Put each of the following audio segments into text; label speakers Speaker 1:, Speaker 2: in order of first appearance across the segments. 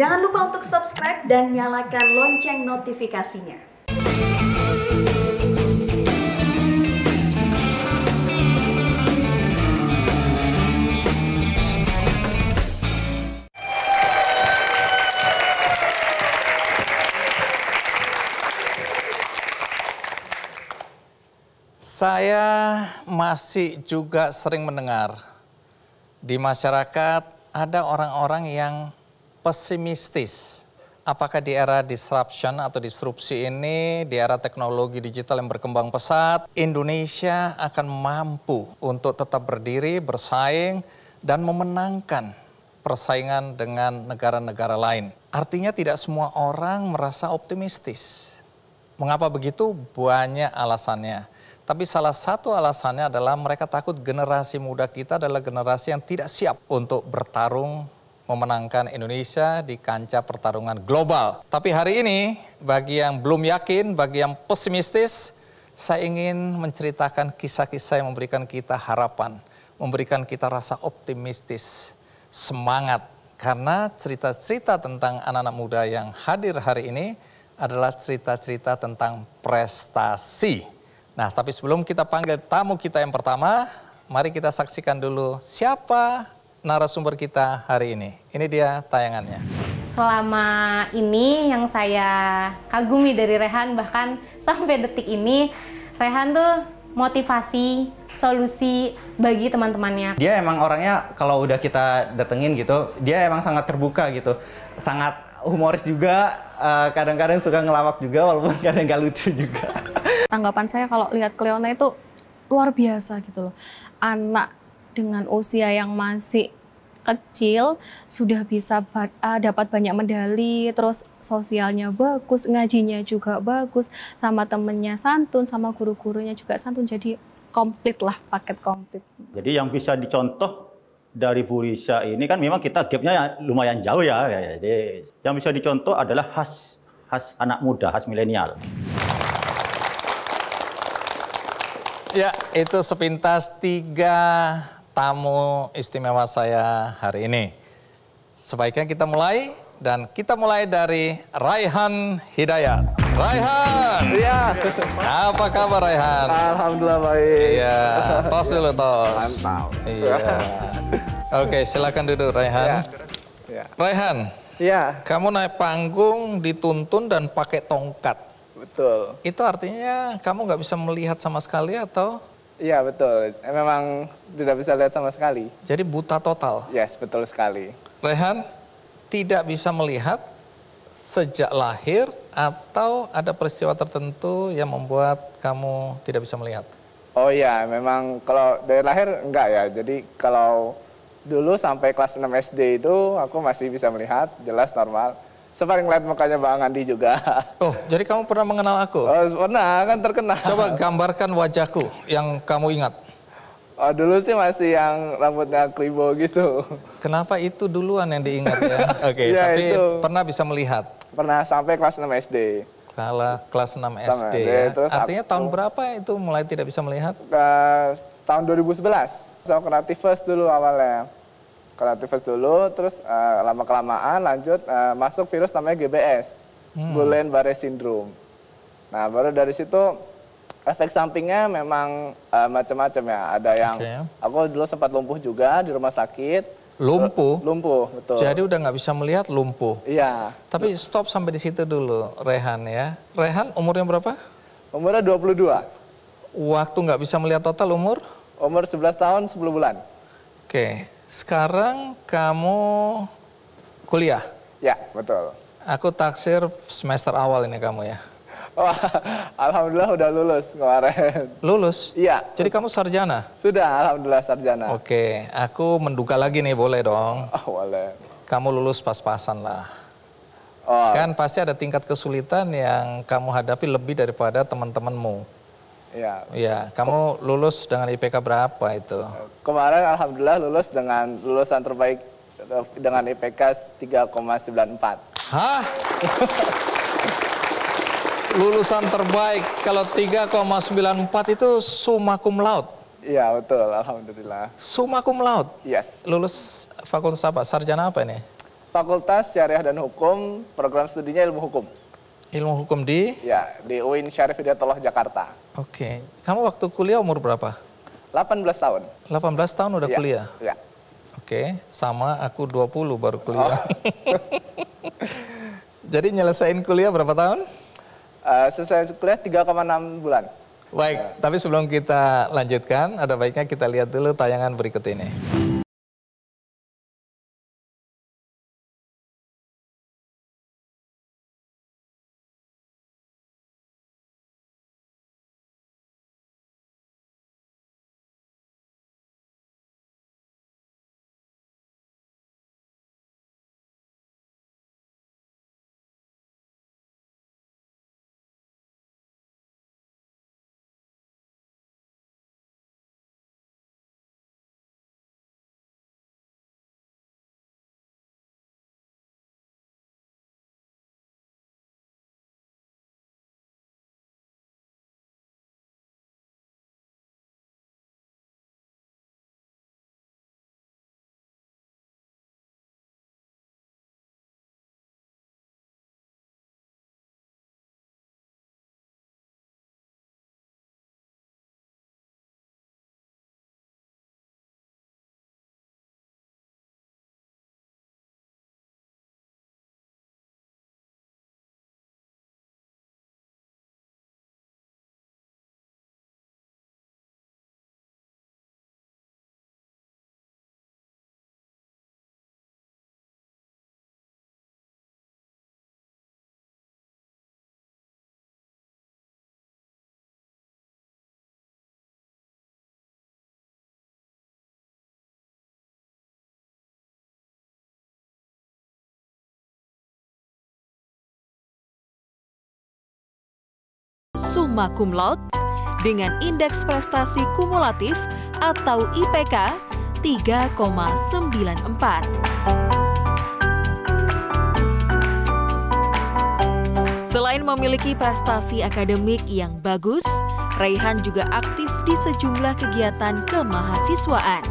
Speaker 1: Jangan lupa untuk subscribe dan nyalakan lonceng notifikasinya.
Speaker 2: Saya masih juga sering mendengar di masyarakat ada orang-orang yang pesimistis. Apakah di era disruption atau disrupsi ini, di era teknologi digital yang berkembang pesat, Indonesia akan mampu untuk tetap berdiri, bersaing, dan memenangkan persaingan dengan negara-negara lain. Artinya tidak semua orang merasa optimistis. Mengapa begitu? Banyak alasannya. Tapi salah satu alasannya adalah mereka takut generasi muda kita adalah generasi yang tidak siap untuk bertarung memenangkan Indonesia di kancah pertarungan global. Tapi hari ini bagi yang belum yakin, bagi yang pesimistis, saya ingin menceritakan kisah-kisah yang memberikan kita harapan, memberikan kita rasa optimistis, semangat. Karena cerita-cerita tentang anak-anak muda yang hadir hari ini adalah cerita-cerita tentang prestasi. Nah, tapi sebelum kita panggil tamu kita yang pertama, mari kita saksikan dulu siapa narasumber kita hari ini. Ini dia tayangannya.
Speaker 3: Selama ini yang saya kagumi dari Rehan, bahkan sampai detik ini, Rehan tuh motivasi, solusi bagi teman-temannya.
Speaker 4: Dia emang orangnya kalau udah kita datengin gitu, dia emang sangat terbuka gitu. Sangat humoris juga, kadang-kadang suka ngelawak juga walaupun kadang nggak lucu juga.
Speaker 5: Tanggapan saya kalau lihat Cleona itu luar biasa gitu loh. Anak dengan usia yang masih kecil sudah bisa dapat banyak medali, terus sosialnya bagus, ngajinya juga bagus, sama temennya santun, sama guru-gurunya juga santun. Jadi komplit lah, paket komplit.
Speaker 6: Jadi yang bisa dicontoh dari Bu Risa ini kan memang kita gapnya lumayan jauh ya. Jadi yang bisa dicontoh adalah khas anak muda, khas milenial.
Speaker 2: Ya, itu sepintas 3 tamu istimewa saya hari ini. Sebaiknya kita mulai, dan kita mulai dari Raihan Hidayat. Raihan!
Speaker 7: Iya.
Speaker 2: Apa kabar Raihan?
Speaker 7: Alhamdulillah baik.
Speaker 2: Iya, tos dulu tos.
Speaker 7: Mantap.
Speaker 2: Iya. Oke, silakan duduk Raihan.
Speaker 7: Iya.
Speaker 2: Raihan,
Speaker 7: Iya,
Speaker 2: kamu naik panggung, dituntun dan pakai tongkat.
Speaker 7: betul.
Speaker 2: Itu artinya kamu nggak bisa melihat sama sekali atau?
Speaker 7: Iya, betul. Memang tidak bisa lihat sama sekali.
Speaker 2: Jadi buta total.
Speaker 7: Yes, betul sekali.
Speaker 2: Raihan tidak bisa melihat sejak lahir atau ada peristiwa tertentu yang membuat kamu tidak bisa melihat?
Speaker 7: Oh iya, memang kalau dari lahir enggak ya. Jadi kalau dulu sampai kelas 6 SD itu aku masih bisa melihat, jelas normal. Sempat ngeliat mukanya Bang Andi juga.
Speaker 2: Oh, jadi kamu pernah mengenal aku?
Speaker 7: Oh, pernah, kan terkenal.
Speaker 2: Coba gambarkan wajahku yang kamu ingat.
Speaker 7: Oh, dulu sih masih yang rambutnya kribo gitu.
Speaker 2: Kenapa itu duluan yang diingat ya? Oke,
Speaker 7: Ya,
Speaker 2: tapi
Speaker 7: itu.
Speaker 2: pernah bisa melihat?
Speaker 7: Pernah sampai kelas 6 SD.
Speaker 2: Kalau kelas 6 SD
Speaker 7: SD,
Speaker 2: ya.
Speaker 7: terus
Speaker 2: Artinya
Speaker 7: aku-
Speaker 2: tahun berapa itu mulai tidak bisa melihat?
Speaker 7: Tahun 2011. So, kena tifus dulu awalnya. Kena tifus dulu, terus lama-kelamaan lanjut masuk virus namanya GBS. Guillain-Barré Syndrome. Nah, baru dari situ efek sampingnya memang macam-macam ya. Ada yang, aku dulu sempat lumpuh juga di rumah sakit.
Speaker 2: Lumpuh?
Speaker 7: Lumpuh, betul.
Speaker 2: Jadi udah nggak bisa melihat, lumpuh.
Speaker 7: Iya.
Speaker 2: Tapi stop sampai di situ dulu, Rehan ya. Rehan umurnya berapa?
Speaker 7: Umurnya 22.
Speaker 2: Waktu nggak bisa melihat total umur?
Speaker 7: Umur 11 tahun 10 bulan.
Speaker 2: Oke, sekarang kamu kuliah?
Speaker 7: Ya, betul.
Speaker 2: Aku taksir semester awal ini kamu ya.
Speaker 7: Wah, alhamdulillah udah lulus kemarin.
Speaker 2: Lulus?
Speaker 7: Iya.
Speaker 2: Jadi kamu sarjana?
Speaker 7: Sudah, alhamdulillah sarjana.
Speaker 2: Oke, aku menduga lagi nih, boleh dong?
Speaker 7: Oh, boleh.
Speaker 2: Kamu lulus pas-pasan lah.
Speaker 7: Oh,
Speaker 2: Kan pasti ada tingkat kesulitan yang kamu hadapi lebih daripada teman-temanmu.
Speaker 7: iya.
Speaker 2: Iya, kamu lulus dengan IPK berapa itu?
Speaker 7: Kemarin alhamdulillah lulus dengan lulusan terbaik dengan IPK 3,94.
Speaker 2: Hah? Lulusan terbaik kalau 3,94 itu summa cum laude.
Speaker 7: Iya, betul, alhamdulillah.
Speaker 2: Summa cum laude.
Speaker 7: Yes.
Speaker 2: Lulus fakultas apa? Sarjana apa ini?
Speaker 7: Fakultas Syariah dan Hukum, program studinya ilmu hukum.
Speaker 2: Ilmu hukum di?
Speaker 7: Ya, di UIN Syarif Hidayatullah Jakarta.
Speaker 2: Oke. Kamu waktu kuliah umur berapa?
Speaker 7: 18 tahun.
Speaker 2: 18 tahun udah
Speaker 7: Ya,
Speaker 2: kuliah?
Speaker 7: Ya.
Speaker 2: Oke, sama aku 20 baru kuliah. Jadi nyelesain kuliah berapa tahun?
Speaker 7: Selesai kuliah 3,6 bulan.
Speaker 2: Baik, tapi sebelum kita lanjutkan, ada baiknya kita lihat dulu tayangan berikut ini.
Speaker 8: Summa Cum Laude dengan indeks prestasi kumulatif atau IPK 3,94. Selain memiliki prestasi akademik yang bagus, Raihan juga aktif di sejumlah kegiatan kemahasiswaan.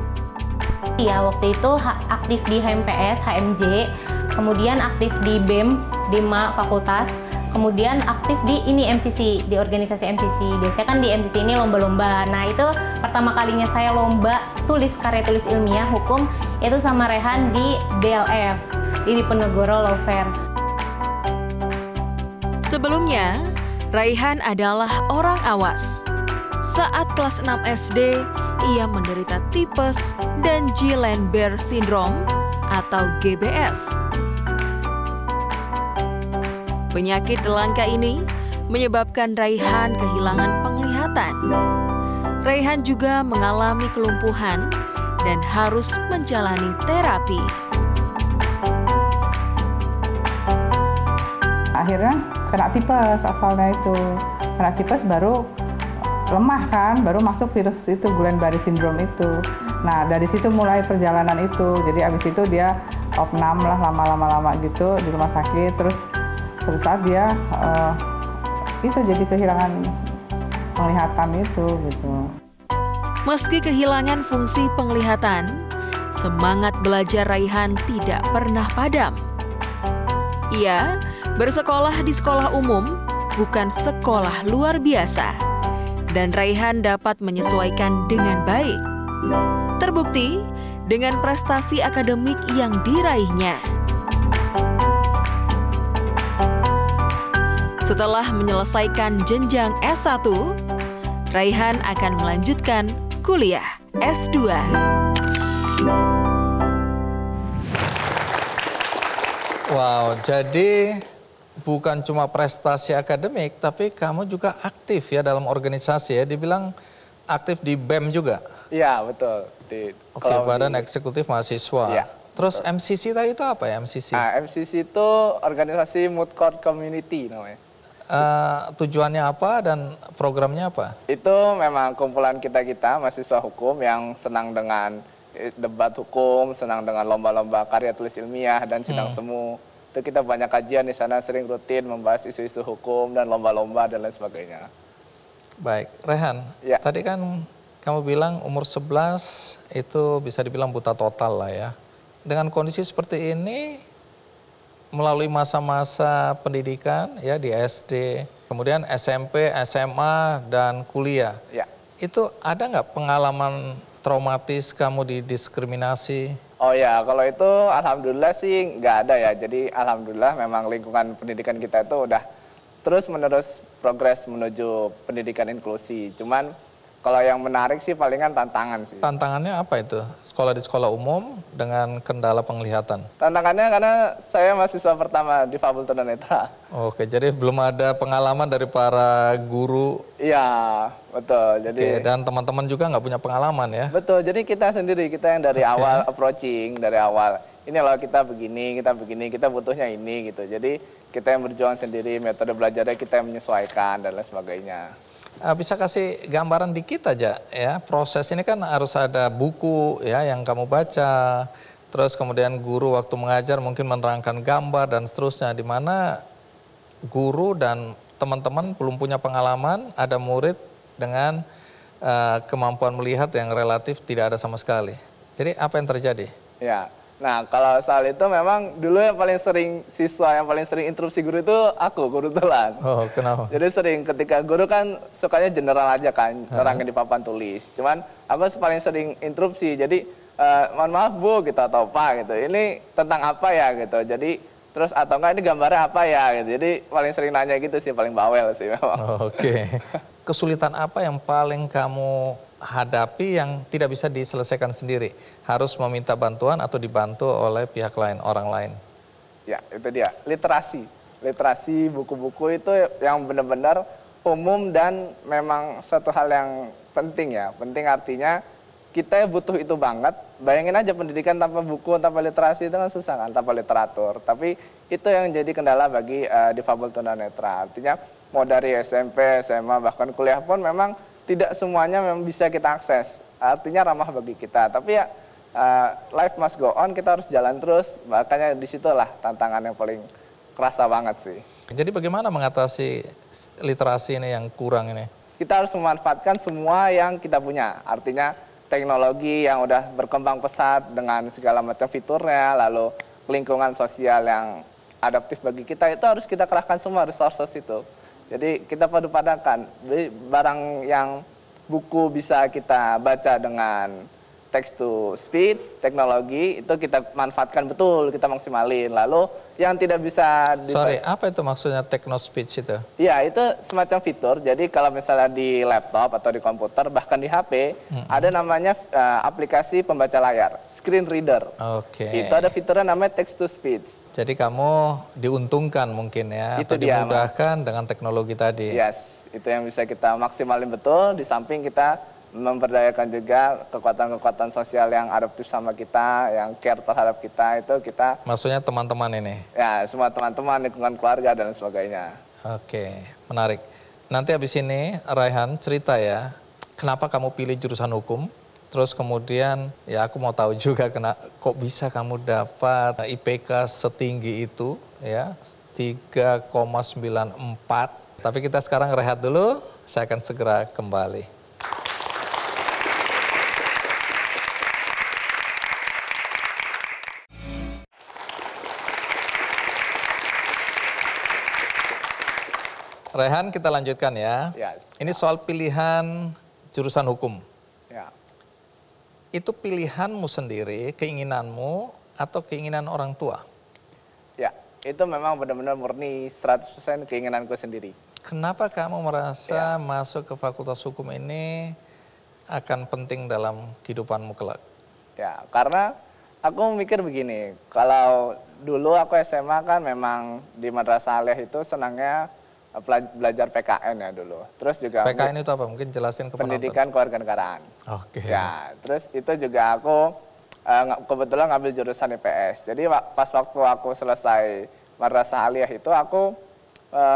Speaker 3: Ya, waktu itu aktif di HMPS, HMJ, kemudian aktif di BEM, DEMA Fakultas, kemudian aktif di MCC, di organisasi MCC. Biasanya kan di MCC ini lomba-lomba. Nah, itu pertama kalinya saya lomba karya tulis ilmiah hukum itu sama Rehan di DLF, di Diponegoro Law Fair.
Speaker 8: Sebelumnya, Raihan adalah orang awas. Saat kelas 6 SD, ia menderita tipes dan Guillain-Barré syndrome atau GBS. Penyakit langka ini menyebabkan Raihan kehilangan penglihatan. Raihan juga mengalami kelumpuhan dan harus menjalani terapi.
Speaker 9: Akhirnya kena tipes asalnya itu. Kena tipes baru lemah kan, baru masuk virus itu, Guillain-Barré syndrome itu. Nah, dari situ mulai perjalanan itu. Jadi abis itu dia opnam lah lama-lama gitu di rumah sakit. Terus saat dia itu jadi kehilangan penglihatan itu gitu.
Speaker 8: Meski kehilangan fungsi penglihatan, semangat belajar Raihan tidak pernah padam. Ia bersekolah di sekolah umum, bukan sekolah luar biasa. Dan Raihan dapat menyesuaikan dengan baik. Terbukti dengan prestasi akademik yang diraihnya. Setelah menyelesaikan jenjang S1, Raihan akan melanjutkan kuliah S2.
Speaker 2: Wow, jadi bukan cuma prestasi akademik, tapi kamu juga aktif ya dalam organisasi ya. Dibilang aktif di BEM juga?
Speaker 7: Iya, betul.
Speaker 2: Oke, Badan Eksekutif Mahasiswa.
Speaker 7: Iya.
Speaker 2: Terus MCC tadi itu apa ya, MCC?
Speaker 7: MCC itu organisasi Mood Court Community namanya.
Speaker 2: Tujuannya apa dan programnya apa?
Speaker 7: Itu memang kumpulan kita-kita mahasiswa hukum yang senang dengan debat hukum, senang dengan lomba-lomba karya tulis ilmiah dan sidang semu. Itu kita banyak kajian di sana, sering rutin membahas isu-isu hukum dan lomba-lomba dan lain sebagainya.
Speaker 2: Baik, Rehan,
Speaker 7: Ya.
Speaker 2: tadi kan kamu bilang umur 11 itu bisa dibilang buta total lah ya. Dengan kondisi seperti ini, melalui masa-masa pendidikan ya di SD, kemudian SMP, SMA, dan kuliah.
Speaker 7: Ya.
Speaker 2: Itu ada nggak pengalaman traumatis kamu didiskriminasi?
Speaker 7: Oh ya, kalau itu alhamdulillah sih nggak ada ya. Jadi alhamdulillah memang lingkungan pendidikan kita itu udah terus-menerus progres menuju pendidikan inklusi. Cuman kalau yang menarik sih palingan tantangan sih.
Speaker 2: Tantangannya apa itu? Sekolah di sekolah umum dengan kendala penglihatan?
Speaker 7: Tantangannya karena saya mahasiswa pertama difabel tunanetra.
Speaker 2: Oke, jadi belum ada pengalaman dari para guru.
Speaker 7: Iya, betul.
Speaker 2: Oke,
Speaker 7: Jadi
Speaker 2: dan teman-teman juga nggak punya pengalaman ya?
Speaker 7: betul. Jadi kita sendiri, kita yang dari awal approaching, dari awal. Ini loh kita begini, kita butuhnya ini gitu. Jadi kita yang berjuang sendiri, metode belajarnya kita yang menyesuaikan dan lain sebagainya.
Speaker 2: Bisa kasih gambaran dikit aja ya, proses ini kan harus ada buku ya yang kamu baca, terus kemudian guru waktu mengajar mungkin menerangkan gambar dan seterusnya, di mana guru dan teman-teman belum punya pengalaman, ada murid dengan kemampuan melihat yang relatif tidak ada sama sekali. Jadi apa yang terjadi?
Speaker 7: Ya, nah kalau soal itu memang dulu yang paling sering yang paling sering interupsi guru itu aku, guru tulan.
Speaker 2: Oh, kenapa?
Speaker 7: Jadi sering ketika guru kan sukanya general aja kan, nerangin di papan tulis. Cuman aku paling sering interupsi, jadi mohon maaf Bu gitu atau Pak gitu, ini tentang apa ya gitu. Jadi terus atau enggak ini gambarnya apa ya gitu. Jadi paling sering nanya gitu sih, paling bawel sih memang.
Speaker 2: Oke. Kesulitan apa yang paling kamu hadapi yang tidak bisa diselesaikan sendiri? Harus meminta bantuan atau dibantu oleh pihak lain, orang lain?
Speaker 7: Ya, itu dia. Literasi. Literasi buku-buku itu yang benar-benar umum dan memang suatu hal yang penting ya. Penting artinya kita butuh itu banget. Bayangin aja pendidikan tanpa buku, tanpa literasi itu kan susah kan, tanpa literatur. Tapi itu yang jadi kendala bagi difabel tunanetra. Artinya mau dari SMP, SMA, bahkan kuliah pun memang tidak semuanya memang bisa kita akses. Artinya ramah bagi kita. Tapi ya life must go on, kita harus jalan terus. Makanya disitulah tantangan yang paling kerasa banget sih.
Speaker 2: Jadi bagaimana mengatasi literasi ini yang kurang ini?
Speaker 7: Kita harus memanfaatkan semua yang kita punya. Artinya teknologi yang udah berkembang pesat dengan segala macam fiturnya, lalu lingkungan sosial yang adaptif bagi kita, itu harus kita kerahkan semua resources itu. Jadi kita padu-padankan, barang yang buku bisa kita baca dengan text to speech, teknologi, itu kita manfaatkan betul, kita maksimalin. Lalu yang tidak bisa...
Speaker 2: Sorry, apa itu maksudnya techno speech itu?
Speaker 7: Iya, itu semacam fitur. Jadi kalau misalnya di laptop atau di komputer, bahkan di HP, ada namanya aplikasi pembaca layar, screen reader.
Speaker 2: Oke.
Speaker 7: Itu ada fiturnya namanya text to speech.
Speaker 2: Jadi kamu diuntungkan mungkin ya,
Speaker 7: Itu
Speaker 2: atau
Speaker 7: dia,
Speaker 2: dimudahkan dengan teknologi tadi.
Speaker 7: Yes, itu yang bisa kita maksimalin betul, di samping kita memberdayakan juga kekuatan-kekuatan sosial yang adaptif sama kita, yang care terhadap kita, itu kita...
Speaker 2: Maksudnya teman-teman ini?
Speaker 7: Ya, semua teman-teman, lingkungan keluarga, dan sebagainya.
Speaker 2: Oke, menarik. Nanti habis ini, Raihan cerita ya, kenapa kamu pilih jurusan hukum, terus kemudian, ya aku mau tahu juga kok bisa kamu dapat IPK setinggi itu, ya 3,94. Tapi kita sekarang rehat dulu, saya akan segera kembali. Raihan, kita lanjutkan ya.
Speaker 7: Yes.
Speaker 2: Ini soal pilihan jurusan hukum.
Speaker 7: Ya.
Speaker 2: Itu pilihanmu sendiri, keinginanmu, atau keinginan orang tua?
Speaker 7: Ya, itu memang benar-benar murni 100% keinginanku sendiri.
Speaker 2: Kenapa kamu merasa masuk ke fakultas hukum ini akan penting dalam kehidupanmu kelak?
Speaker 7: Ya, karena aku mikir begini, kalau dulu aku SMA kan memang di Madrasah Aliyah itu senangnya belajar PKN ya dulu. Terus juga
Speaker 2: PKN itu apa? Mungkin jelasin ke penonton.
Speaker 7: Pendidikan Kewarganegaraan.
Speaker 2: Oke.
Speaker 7: Ya, terus itu juga aku kebetulan ngambil jurusan IPS. Jadi pas waktu aku selesai Madrasah Aliyah itu aku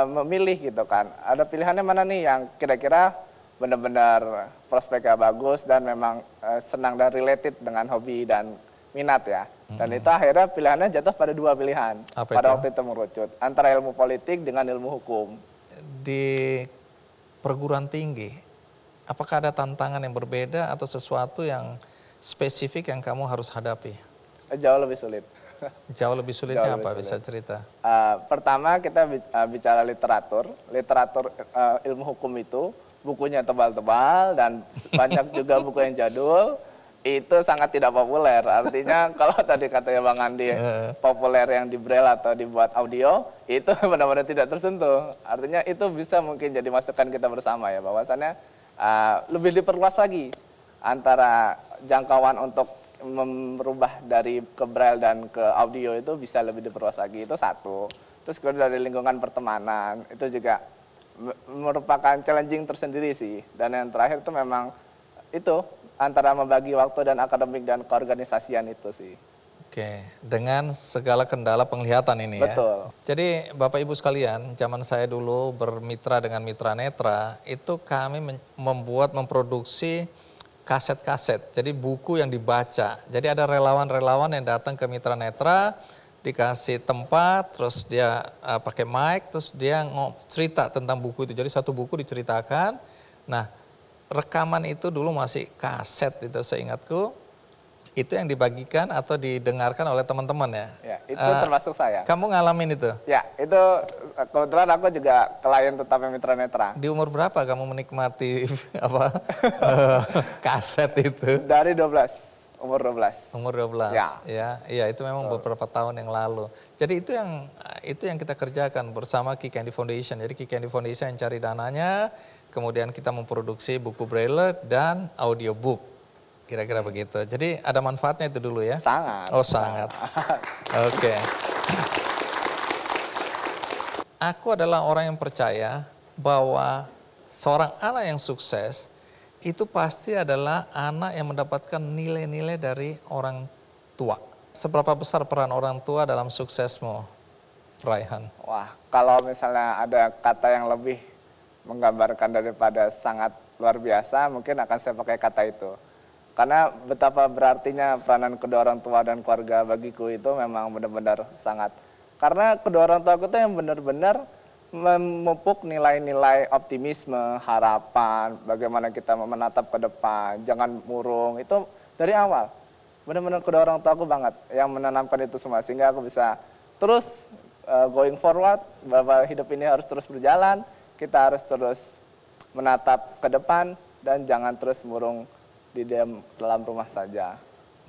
Speaker 7: memilih gitu kan. Ada pilihannya mana nih yang kira-kira benar-benar prospeknya bagus dan memang senang dan related dengan hobi dan minat ya. Dan itu akhirnya pilihannya jatuh pada dua pilihan.
Speaker 2: Apa
Speaker 7: pada
Speaker 2: itu?
Speaker 7: waktu itu mengerucut antara ilmu politik dengan ilmu hukum.
Speaker 2: Di perguruan tinggi, apakah ada tantangan yang berbeda atau sesuatu yang spesifik yang kamu harus hadapi?
Speaker 7: Jauh lebih sulit.
Speaker 2: Jauh lebih sulitnya
Speaker 7: Jauh lebih
Speaker 2: apa?
Speaker 7: sulit.
Speaker 2: Bisa cerita?
Speaker 7: Pertama kita bicara literatur. Literatur ilmu hukum itu bukunya tebal-tebal dan banyak juga buku yang jadul. Itu sangat tidak populer. Artinya kalau tadi katanya Bang Andi populer yang di braille atau dibuat audio, itu benar-benar tidak tersentuh. Artinya itu bisa mungkin jadi masukan kita bersama ya, bahwasannya lebih diperluas lagi antara jangkauan untuk merubah dari ke braille dan ke audio itu bisa lebih diperluas lagi. Itu satu. Terus kemudian dari lingkungan pertemanan itu juga merupakan challenging tersendiri sih. Dan yang terakhir itu memang itu antara membagi waktu dan akademik dan keorganisasian itu sih.
Speaker 2: Oke, dengan segala kendala penglihatan ini ya.
Speaker 7: Betul.
Speaker 2: Jadi Bapak Ibu sekalian, zaman saya dulu bermitra dengan Mitra Netra, itu kami memproduksi kaset-kaset, jadi buku yang dibaca. Jadi ada relawan-relawan yang datang ke Mitra Netra, dikasih tempat, terus dia pakai mic, terus dia cerita tentang buku itu. Jadi satu buku diceritakan. Nah, rekaman itu dulu masih kaset itu seingatku. Itu yang dibagikan atau didengarkan oleh teman-teman ya?
Speaker 7: Ya, itu termasuk saya.
Speaker 2: Kamu ngalamin itu?
Speaker 7: Ya, itu kebetulan aku juga klien tetap Mitra Netra.
Speaker 2: Di umur berapa kamu menikmati kaset itu?
Speaker 7: Dari 12, umur 12.
Speaker 2: Umur 12.
Speaker 7: Ya.
Speaker 2: Ya, itu memang beberapa tahun yang lalu. Jadi itu yang kita kerjakan bersama Ki Candy Foundation. Jadi Ki Candy Foundation yang cari dananya, kemudian kita memproduksi buku braille dan audiobook. Kira-kira begitu. Jadi ada manfaatnya itu dulu ya?
Speaker 7: Sangat.
Speaker 2: Oh sangat. Oke. Aku adalah orang yang percaya bahwa seorang anak yang sukses itu pasti adalah anak yang mendapatkan nilai-nilai dari orang tua. Seberapa besar peran orang tua dalam suksesmu, Raihan?
Speaker 7: Wah, kalau misalnya ada kata yang lebih menggambarkan daripada sangat luar biasa, mungkin akan saya pakai kata itu. Karena betapa berartinya peranan kedua orang tua dan keluarga bagiku itu memang benar-benar sangat. Karena kedua orang tua aku itu yang benar-benar memupuk nilai-nilai optimisme, harapan, bagaimana kita menatap ke depan, jangan murung, itu dari awal. Benar-benar kedua orang tua aku banget yang menanamkan itu semua, sehingga aku bisa terus going forward, bahwa hidup ini harus terus berjalan, kita harus terus menatap ke depan, dan jangan terus murung di dalam rumah saja.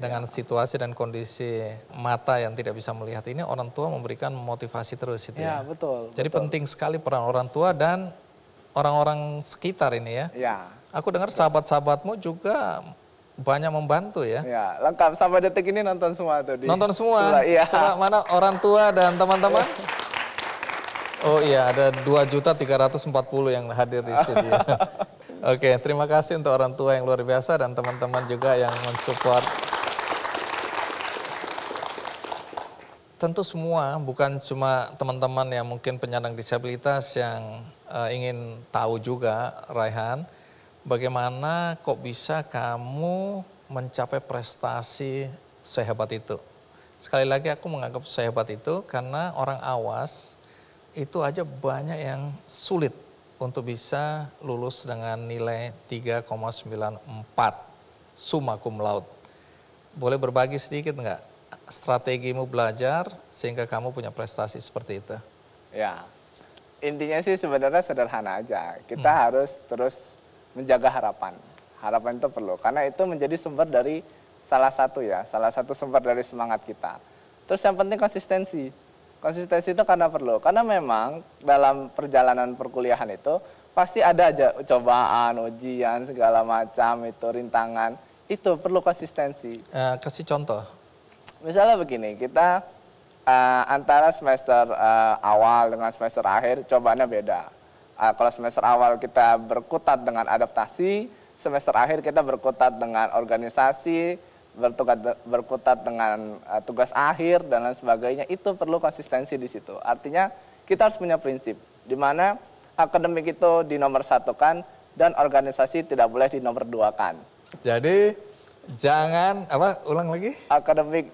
Speaker 2: Dengan situasi dan kondisi mata yang tidak bisa melihat ini, orang tua memberikan motivasi terus itu ya.
Speaker 7: Ya, betul.
Speaker 2: Jadi
Speaker 7: betul.
Speaker 2: penting sekali peran orang tua dan orang-orang sekitar ini ya.
Speaker 7: Ya.
Speaker 2: Aku dengar sahabat-sahabatmu juga banyak membantu ya.
Speaker 7: Ya, lengkap sampai detik ini nonton semua tuh.
Speaker 2: Nonton semua?
Speaker 7: Iya.
Speaker 2: Coba mana orang tua dan teman-teman? Oh iya, ada 2.340.000 yang hadir di studio. Oke, terima kasih untuk orang tua yang luar biasa dan teman-teman juga yang mensupport. Tentu semua, bukan cuma teman-teman yang mungkin penyandang disabilitas yang ingin tahu juga, Raihan, bagaimana kok bisa kamu mencapai prestasi sehebat itu. Sekali lagi aku menganggap sehebat itu karena orang awas itu aja banyak yang sulit untuk bisa lulus dengan nilai 3,94 summa cum laude. Boleh berbagi sedikit enggak strategimu belajar sehingga kamu punya prestasi seperti itu?
Speaker 7: Ya, intinya sih sebenarnya sederhana aja. Kita harus terus menjaga harapan. Harapan itu perlu, karena itu menjadi sumber dari salah satu sumber dari semangat kita. Terus yang penting konsistensi. Konsistensi itu karena perlu, karena memang dalam perjalanan perkuliahan itu pasti ada aja cobaan, ujian, segala macam itu, rintangan. Itu perlu konsistensi.
Speaker 2: Kasih contoh.
Speaker 7: Misalnya begini, kita antara semester awal dengan semester akhir cobaannya beda. Kalau semester awal kita berkutat dengan adaptasi, semester akhir kita berkutat dengan organisasi, berkutat dengan tugas akhir dan lain sebagainya. Itu perlu konsistensi di situ. Artinya kita harus punya prinsip di mana akademik itu dinomorsatukan dan organisasi tidak boleh dinomorduakan.
Speaker 2: Jadi jangan ulang lagi?
Speaker 7: Akademik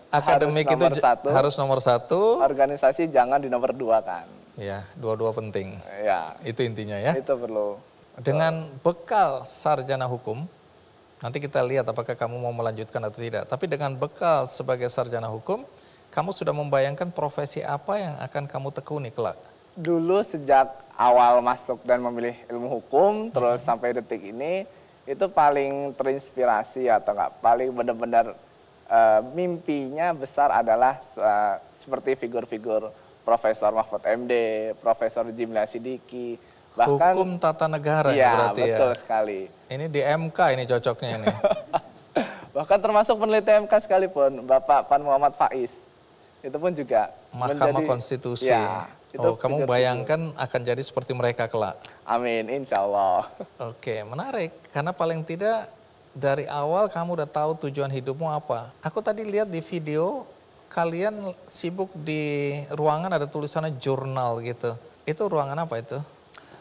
Speaker 7: harus nomor satu. Organisasi jangan dinomorduakan.
Speaker 2: Ya, dua-dua penting.
Speaker 7: Ya.
Speaker 2: Itu intinya ya.
Speaker 7: Itu perlu.
Speaker 2: Dengan bekal sarjana hukum, nanti kita lihat apakah kamu mau melanjutkan atau tidak. Tapi dengan bekal sebagai sarjana hukum, kamu sudah membayangkan profesi apa yang akan kamu tekuni kelak?
Speaker 7: Dulu sejak awal masuk dan memilih ilmu hukum, terus sampai detik ini, itu paling terinspirasi atau nggak, paling benar-benar mimpinya besar adalah seperti figur-figur Profesor Mahfud MD, Profesor Jimli Sidiki, bahkan
Speaker 2: hukum tata negara
Speaker 7: ya,
Speaker 2: berarti ya.
Speaker 7: Betul sekali.
Speaker 2: Ini di MK ini cocoknya ini.
Speaker 7: Bahkan termasuk peneliti MK sekalipun, Bapak Pan Muhammad Faiz, itu pun juga
Speaker 2: Mahkamah Konstitusi.
Speaker 7: Ya, itu
Speaker 2: kamu bayangkan akan jadi seperti mereka kelak.
Speaker 7: Amin, insya Allah.
Speaker 2: Oke, menarik. Karena paling tidak dari awal kamu udah tahu tujuan hidupmu apa. Aku tadi lihat di video, kalian sibuk di ruangan ada tulisannya jurnal gitu. Itu ruangan apa itu?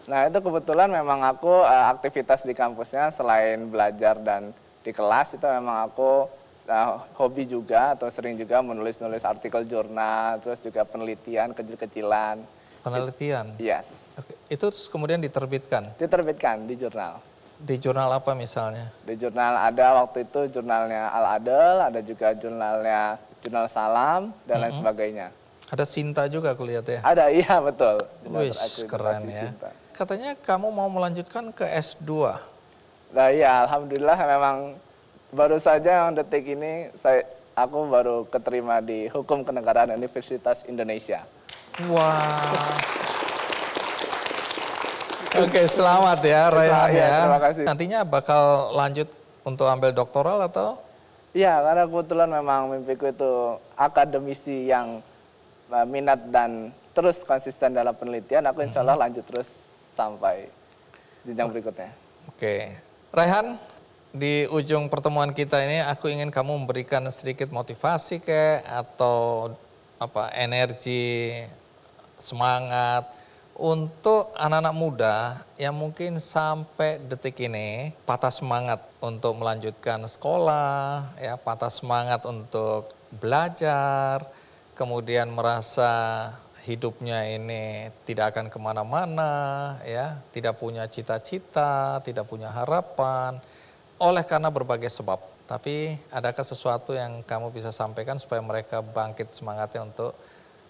Speaker 7: Nah itu kebetulan memang aku aktivitas di kampusnya selain belajar dan di kelas itu memang aku hobi juga atau sering juga menulis-nulis artikel jurnal, terus juga penelitian kecil-kecilan.
Speaker 2: Penelitian?
Speaker 7: Yes.
Speaker 2: Oke. Itu terus kemudian diterbitkan?
Speaker 7: Diterbitkan di jurnal.
Speaker 2: Di jurnal apa misalnya?
Speaker 7: Di jurnal ada waktu itu jurnalnya Al-Adl, ada juga jurnalnya Jurnal Salam, dan lain sebagainya.
Speaker 2: Ada Sinta juga aku lihat ya?
Speaker 7: Ada, iya betul.
Speaker 2: Wih, keren ya.
Speaker 7: Sinta.
Speaker 2: Katanya kamu mau melanjutkan ke S2?
Speaker 7: Nah iya, alhamdulillah memang baru saja yang detik ini aku baru keterima di Hukum Kenegaraan Universitas Indonesia.
Speaker 2: Wah. Oke, selamat ya Raihan ya.
Speaker 7: Terima kasih.
Speaker 2: Nantinya bakal lanjut untuk ambil doktoral atau?
Speaker 7: Iya, karena kebetulan memang mimpiku itu akademisi yang minat dan terus konsisten dalam penelitian. Aku insya Allah lanjut terus sampai jenjang berikutnya.
Speaker 2: Oke, Raihan, di ujung pertemuan kita ini aku ingin kamu memberikan sedikit motivasi atau apa energi, semangat untuk anak-anak muda yang mungkin sampai detik ini patah semangat untuk melanjutkan sekolah, ya patah semangat untuk belajar, kemudian merasa hidupnya ini tidak akan kemana-mana, ya, tidak punya cita-cita, tidak punya harapan, oleh karena berbagai sebab. Tapi adakah sesuatu yang kamu bisa sampaikan supaya mereka bangkit semangatnya untuk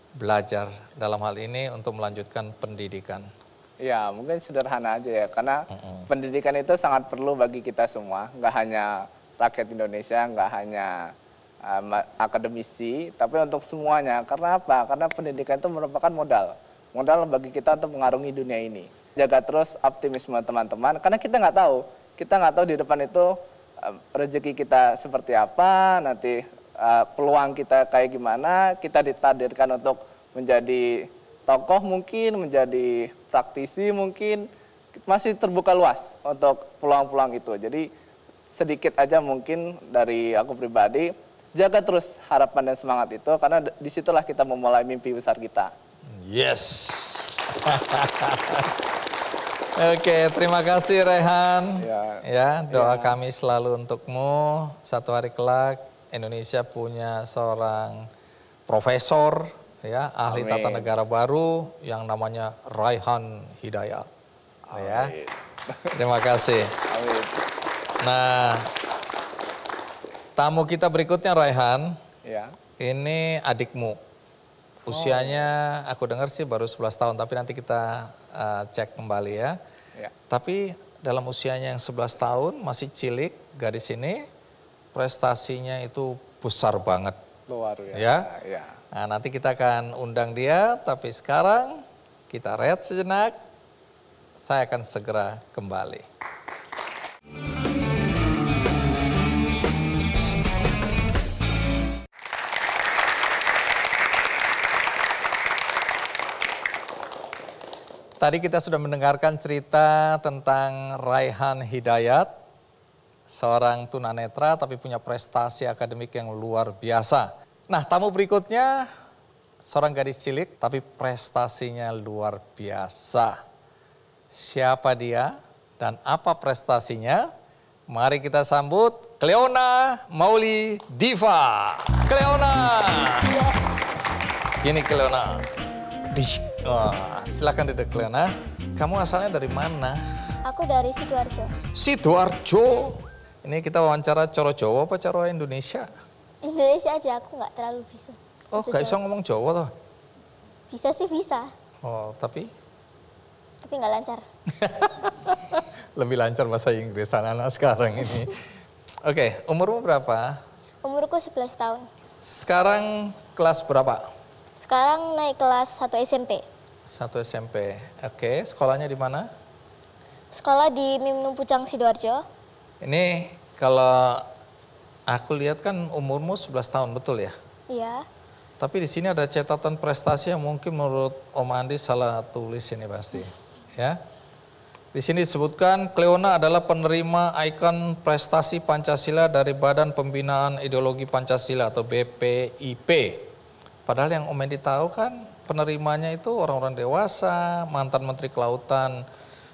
Speaker 2: belajar dalam hal ini untuk melanjutkan pendidikan?
Speaker 7: Ya, mungkin sederhana aja ya, karena pendidikan itu sangat perlu bagi kita semua, nggak hanya rakyat Indonesia, nggak hanya akademisi, tapi untuk semuanya. Karena apa? Karena pendidikan itu merupakan modal bagi kita untuk mengarungi dunia ini. Jaga terus optimisme teman-teman, karena kita nggak tahu di depan itu rezeki kita seperti apa, nanti peluang kita kayak gimana, kita ditakdirkan untuk menjadi tokoh mungkin, menjadi praktisi mungkin, masih terbuka luas untuk peluang-peluang itu. Jadi sedikit aja mungkin dari aku pribadi, jaga terus harapan dan semangat itu, karena disitulah kita memulai mimpi besar kita.
Speaker 2: Yes. Oke, terima kasih Raihan. Ya, doa kami selalu untukmu. Satu hari kelak Indonesia punya seorang profesor, ya, ahli tata negara baru yang namanya Raihan Hidayat. Ya. Terima kasih.
Speaker 7: Amin.
Speaker 2: Nah, tamu kita berikutnya Raihan,
Speaker 7: Ya.
Speaker 2: ini adikmu. Usianya aku dengar sih baru 11 tahun, tapi nanti kita cek kembali ya. Tapi dalam usianya yang 11 tahun, masih cilik, gadis ini, prestasinya itu besar banget.
Speaker 7: Luar biasa.
Speaker 2: Ya. Nah, nanti kita akan undang dia, tapi sekarang kita rehat sejenak. Saya akan segera kembali. Tadi kita sudah mendengarkan cerita tentang Raihan Hidayat, seorang tunanetra tapi punya prestasi akademik yang luar biasa. Nah, tamu berikutnya seorang gadis cilik tapi prestasinya luar biasa. Siapa dia dan apa prestasinya? Mari kita sambut Cleona Mauli Diva. Cleona. Gini Cleona. Silakan duduk Cleona. Kamu asalnya dari mana?
Speaker 10: Aku dari Sidoarjo.
Speaker 2: Sidoarjo. Ini kita wawancara Coro Jawa apa Coro Indonesia?
Speaker 10: Indonesia aja, aku nggak terlalu bisa.
Speaker 2: Oh, gak bisa ngomong Jawa toh?
Speaker 10: Bisa sih bisa,
Speaker 2: Oh, tapi
Speaker 10: nggak lancar.
Speaker 2: lebih lancar bahasa Inggris anak-anak sekarang ini. Oke, umurmu berapa?
Speaker 10: Umurku 11 tahun.
Speaker 2: Sekarang kelas berapa?
Speaker 10: Sekarang naik kelas 1 SMP.
Speaker 2: 1 SMP. Oke, sekolahnya di mana?
Speaker 10: Sekolah di Mimnu Pucang, Sidoarjo.
Speaker 2: Ini kalau aku lihat kan umurmu 11 tahun, betul ya?
Speaker 10: Iya.
Speaker 2: Tapi di sini ada catatan prestasi yang mungkin menurut Om Andi salah tulis ini pasti. Ya. Di sini disebutkan Cleona adalah penerima ikon prestasi Pancasila dari Badan Pembinaan Ideologi Pancasila atau BPIP. Padahal yang Om Andi tahu kan penerimanya itu orang-orang dewasa, mantan Menteri Kelautan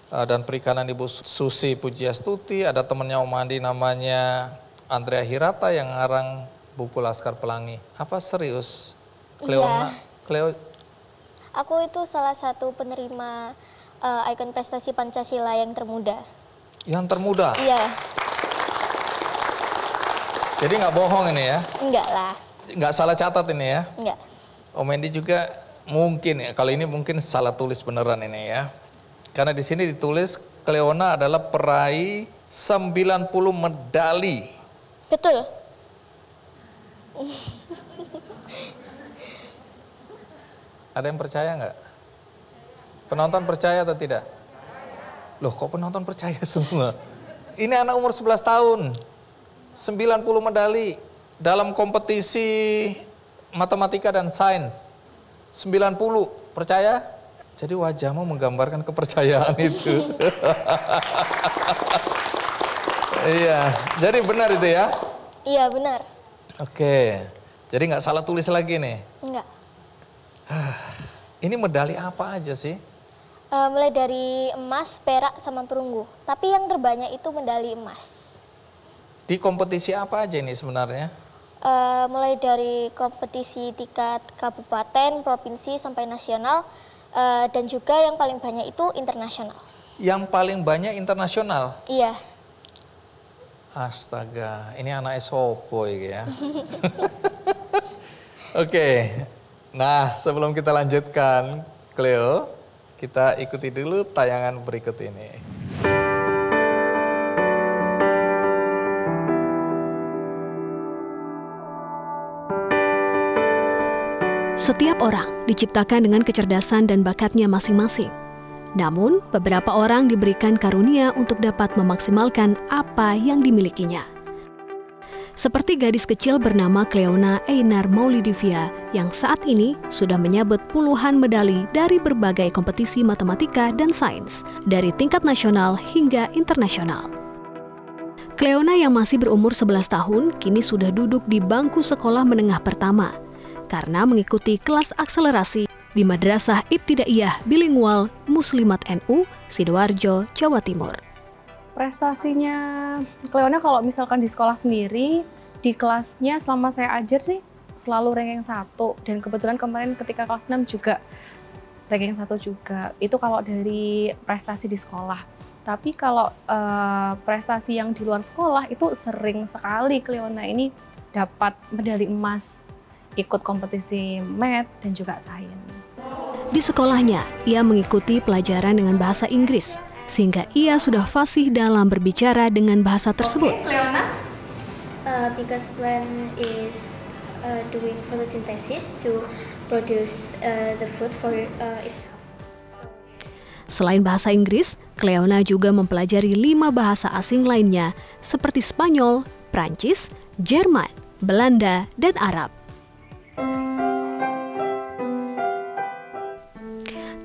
Speaker 2: dan Perikanan Ibu Susi Pujiastuti, ada temannya Om Andi namanya Andrea Hirata yang ngarang buku Laskar Pelangi. Apa serius? Cleona?
Speaker 10: Iya. Aku itu salah satu penerima ikon prestasi Pancasila yang termuda.
Speaker 2: Yang termuda?
Speaker 10: Iya.
Speaker 2: Jadi nggak bohong ini ya?
Speaker 10: Enggak lah.
Speaker 2: Nggak salah catat ini ya?
Speaker 10: Enggak.
Speaker 2: Om Andi juga mungkin ya, kali ini mungkin salah tulis beneran ini ya. Karena di sini ditulis Cleona adalah peraih 90 medali.
Speaker 10: Betul.
Speaker 2: Ada yang percaya nggak? Penonton percaya atau tidak? Loh kok penonton percaya semua? Ini anak umur 11 tahun, 90 medali dalam kompetisi matematika dan sains. 90, percaya? Jadi wajahmu menggambarkan kepercayaan itu. Iya, jadi benar itu ya?
Speaker 10: Iya benar.
Speaker 2: Oke, jadi nggak salah tulis lagi nih?
Speaker 10: Enggak.
Speaker 2: Ini medali apa aja sih?
Speaker 10: Mulai dari emas, perak, sama perunggu. Tapi yang terbanyak itu medali emas.
Speaker 2: Di kompetisi apa aja ini sebenarnya?
Speaker 10: Mulai dari kompetisi tingkat kabupaten, provinsi, sampai nasional. Dan juga yang paling banyak itu internasional.
Speaker 2: Yang paling banyak internasional?
Speaker 10: Iya.
Speaker 2: Astaga, ini anak sopo ya. Oke, nah sebelum kita lanjutkan, Cleo, kita ikuti dulu tayangan berikut ini.
Speaker 11: Setiap orang diciptakan dengan kecerdasan dan bakatnya masing-masing. Namun, beberapa orang diberikan karunia untuk dapat memaksimalkan apa yang dimilikinya. Seperti gadis kecil bernama Cleona Einar Maulidivia yang saat ini sudah menyabet puluhan medali dari berbagai kompetisi matematika dan sains, dari tingkat nasional hingga internasional. Cleona yang masih berumur 11 tahun kini sudah duduk di bangku sekolah menengah pertama karena mengikuti kelas akselerasi di Madrasah Ibtidaiyah Bilingual Muslimat NU, Sidoarjo, Jawa Timur.
Speaker 5: Prestasinya Cleona kalau misalkan di sekolah sendiri, di kelasnya selama saya ajar sih selalu ranking 1. Dan kebetulan kemarin ketika kelas 6 juga ranking 1 juga. Itu kalau dari prestasi di sekolah. Tapi kalau prestasi yang di luar sekolah itu sering sekali Cleona ini dapat medali emas, ikut kompetisi math dan juga sains.
Speaker 11: Di sekolahnya, ia mengikuti pelajaran dengan bahasa Inggris, sehingga ia sudah fasih dalam berbicara dengan bahasa tersebut.
Speaker 10: Cleona? Because plant is doing photosynthesis to produce the food for itself.
Speaker 11: Selain bahasa Inggris, Cleona juga mempelajari 5 bahasa asing lainnya seperti Spanyol, Prancis, Jerman, Belanda, dan Arab.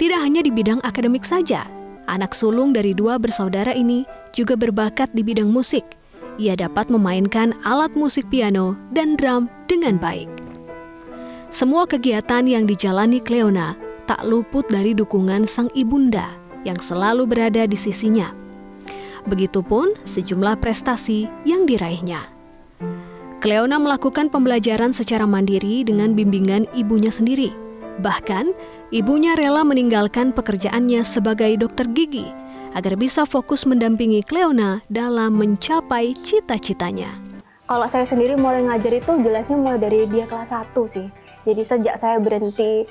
Speaker 11: Tidak hanya di bidang akademik saja, anak sulung dari 2 bersaudara ini juga berbakat di bidang musik. Ia dapat memainkan alat musik piano dan drum dengan baik. Semua kegiatan yang dijalani Cleona tak luput dari dukungan sang ibunda yang selalu berada di sisinya. Begitupun sejumlah prestasi yang diraihnya. Cleona melakukan pembelajaran secara mandiri dengan bimbingan ibunya sendiri. Bahkan, ibunya rela meninggalkan pekerjaannya sebagai dokter gigi agar bisa fokus mendampingi Cleona dalam mencapai cita-citanya.
Speaker 12: Kalau saya sendiri mulai ngajar itu jelasnya mulai dari dia kelas 1 sih. Jadi sejak saya berhenti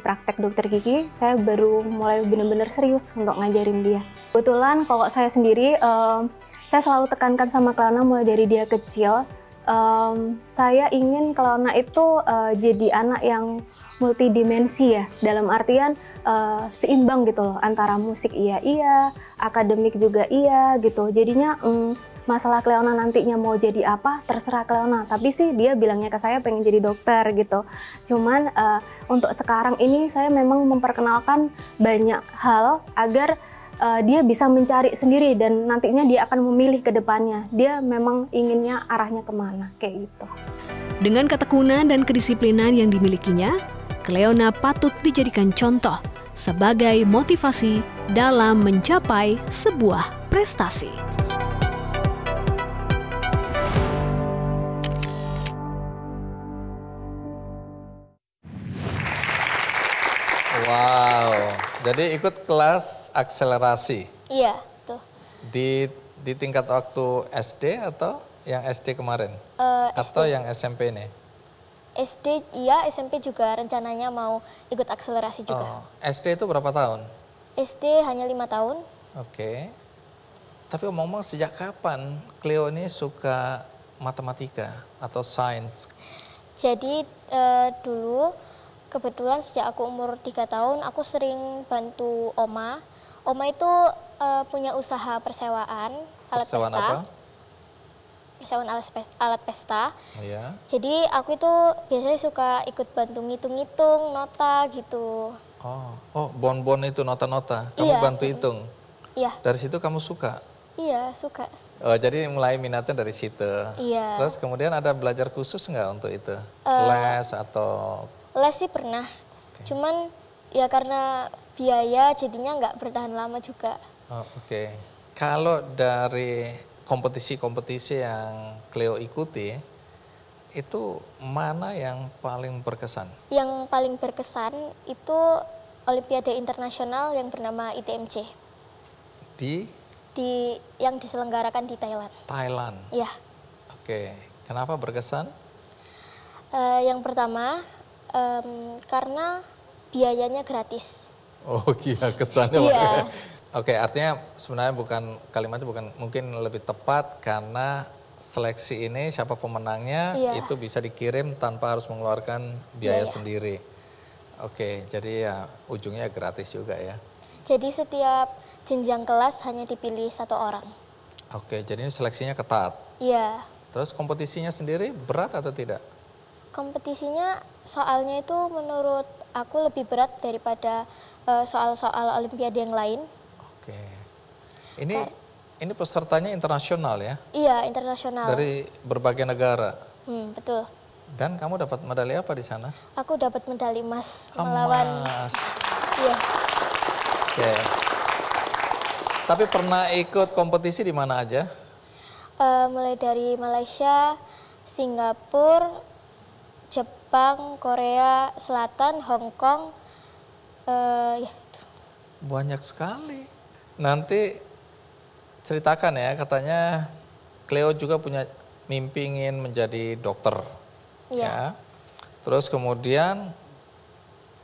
Speaker 12: praktek dokter gigi, saya baru mulai benar-benar serius untuk ngajarin dia. Kebetulan kalau saya sendiri, saya selalu tekankan sama Cleona mulai dari dia kecil. Saya ingin Cleona itu jadi anak yang multidimensi ya, dalam artian seimbang gitu loh, antara musik iya, akademik juga iya gitu. Jadinya masalah Cleona nantinya mau jadi apa, terserah Cleona. Tapi sih dia bilangnya ke saya pengen jadi dokter gitu. Cuman untuk sekarang ini saya memang memperkenalkan banyak hal agar dia bisa mencari sendiri dan nantinya dia akan memilih ke depannya. Dia memang inginnya arahnya kemana, kayak gitu.
Speaker 11: Dengan ketekunan dan kedisiplinan yang dimilikinya, Cleona patut dijadikan contoh sebagai motivasi dalam mencapai sebuah prestasi.
Speaker 2: Wow, jadi ikut kelas akselerasi.
Speaker 10: Iya, tuh.
Speaker 2: Di tingkat waktu SD atau yang SD kemarin? Atau yang SMP nih?
Speaker 10: SD iya, SMP juga rencananya mau ikut akselerasi juga.
Speaker 2: SD itu berapa tahun?
Speaker 10: SD hanya 5 tahun.
Speaker 2: Oke. Tapi ngomong sejak kapan Cleo ini suka matematika atau sains?
Speaker 10: Jadi dulu kebetulan sejak aku umur 3 tahun, aku sering bantu Oma. Oma itu punya usaha persewaan alat
Speaker 2: Persewaan
Speaker 10: pesta.
Speaker 2: apa?
Speaker 10: Persewaan alat pesta.
Speaker 2: Iya.
Speaker 10: Jadi aku itu biasanya suka ikut bantu ngitung-ngitung nota gitu.
Speaker 2: Oh, bon-bon itu nota-nota. Kamu
Speaker 10: Iya.
Speaker 2: bantu hitung.
Speaker 10: Iya.
Speaker 2: Dari situ kamu suka?
Speaker 10: Iya, suka.
Speaker 2: Oh, jadi mulai minatnya dari situ.
Speaker 10: Iya.
Speaker 2: Terus kemudian ada belajar khusus nggak untuk itu? Les atau?
Speaker 10: Les sih pernah. Cuman ya karena biaya jadinya nggak bertahan lama juga.
Speaker 2: Oh, oke. Kalau dari kompetisi-kompetisi yang Cleo ikuti, itu mana yang paling berkesan?
Speaker 10: Yang paling berkesan itu Olimpiade Internasional yang bernama ITMC. Yang diselenggarakan di Thailand.
Speaker 2: Thailand?
Speaker 10: Iya.
Speaker 2: Oke, kenapa berkesan?
Speaker 10: Yang pertama, karena biayanya gratis.
Speaker 2: Oh iya, kesannya.
Speaker 10: Iya.
Speaker 2: Oke, artinya sebenarnya kalimatnya bukan, mungkin lebih tepat karena seleksi ini siapa pemenangnya itu bisa dikirim tanpa harus mengeluarkan biaya sendiri. Oke, jadi ya ujungnya gratis juga ya.
Speaker 10: Jadi setiap jenjang kelas hanya dipilih 1 orang.
Speaker 2: Oke, jadi ini seleksinya ketat.
Speaker 10: Iya.
Speaker 2: Terus kompetisinya sendiri berat atau tidak?
Speaker 10: Kompetisinya soalnya itu menurut aku lebih berat daripada soal-soal Olimpiade yang lain.
Speaker 2: Oke. Ini pesertanya internasional ya?
Speaker 10: Iya, internasional.
Speaker 2: Dari berbagai negara.
Speaker 10: Betul.
Speaker 2: Dan kamu dapat medali apa di sana?
Speaker 10: Aku dapat medali emas
Speaker 2: melawan.
Speaker 10: Iya.
Speaker 2: Oke. Tapi pernah ikut kompetisi di mana aja?
Speaker 10: Mulai dari Malaysia, Singapura, Jepang, Korea Selatan, Hong Kong. Ya.
Speaker 2: Banyak sekali. Nanti ceritakan ya, katanya Cleo juga punya mimpi ingin menjadi dokter. Ya. Terus kemudian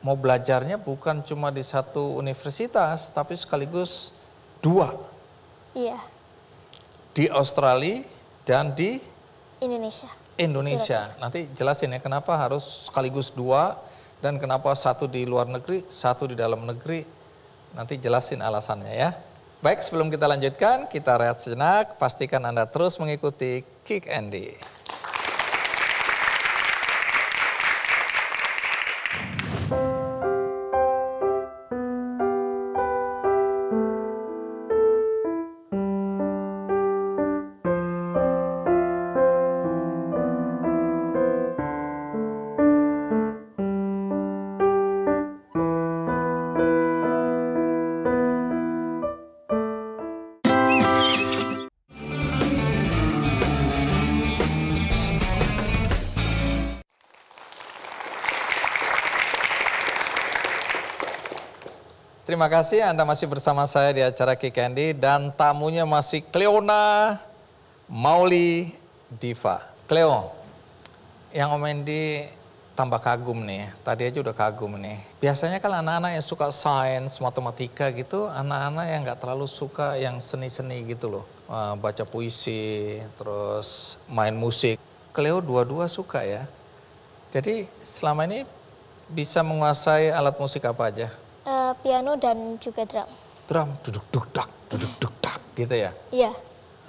Speaker 2: mau belajarnya bukan cuma di satu universitas, tapi sekaligus 2.
Speaker 10: Iya.
Speaker 2: Di Australia dan di
Speaker 10: Indonesia.
Speaker 2: Nanti jelasin ya kenapa harus sekaligus 2 dan kenapa 1 di luar negeri, 1 di dalam negeri. Nanti jelasin alasannya ya. Baik, sebelum kita lanjutkan, kita rehat sejenak. Pastikan Anda terus mengikuti Kick Andy. Terima kasih Anda masih bersama saya di acara Kick Andy dan tamunya masih Cleona, Mauli, Diva. Cleo, yang Om Endi tambah kagum nih, tadi aja udah kagum nih. Biasanya kalau anak-anak yang suka sains, matematika gitu, anak-anak yang nggak terlalu suka yang seni-seni gitu loh. Baca puisi, terus main musik. Cleo dua-dua suka ya. Jadi selama ini bisa menguasai alat musik apa aja?
Speaker 10: Piano dan juga drum.
Speaker 2: Drum, duduk-duk-dak, duduk-duk-dak gitu ya?
Speaker 10: Iya.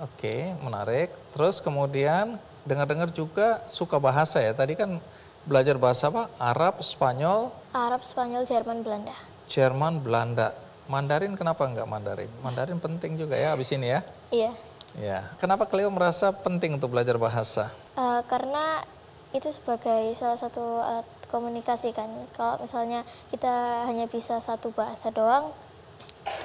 Speaker 2: Oke, menarik. Terus kemudian dengar-dengar juga suka bahasa ya. Tadi kan belajar bahasa apa? Arab, Spanyol?
Speaker 10: Arab, Spanyol, Jerman, Belanda.
Speaker 2: Jerman, Belanda. Mandarin kenapa enggak Mandarin? Mandarin penting juga ya abis ini ya?
Speaker 10: Iya.
Speaker 2: Ya. Kenapa Cleo merasa penting untuk belajar bahasa?
Speaker 10: Karena itu sebagai salah satu alat komunikasi kan. Kalau misalnya kita hanya bisa satu bahasa doang,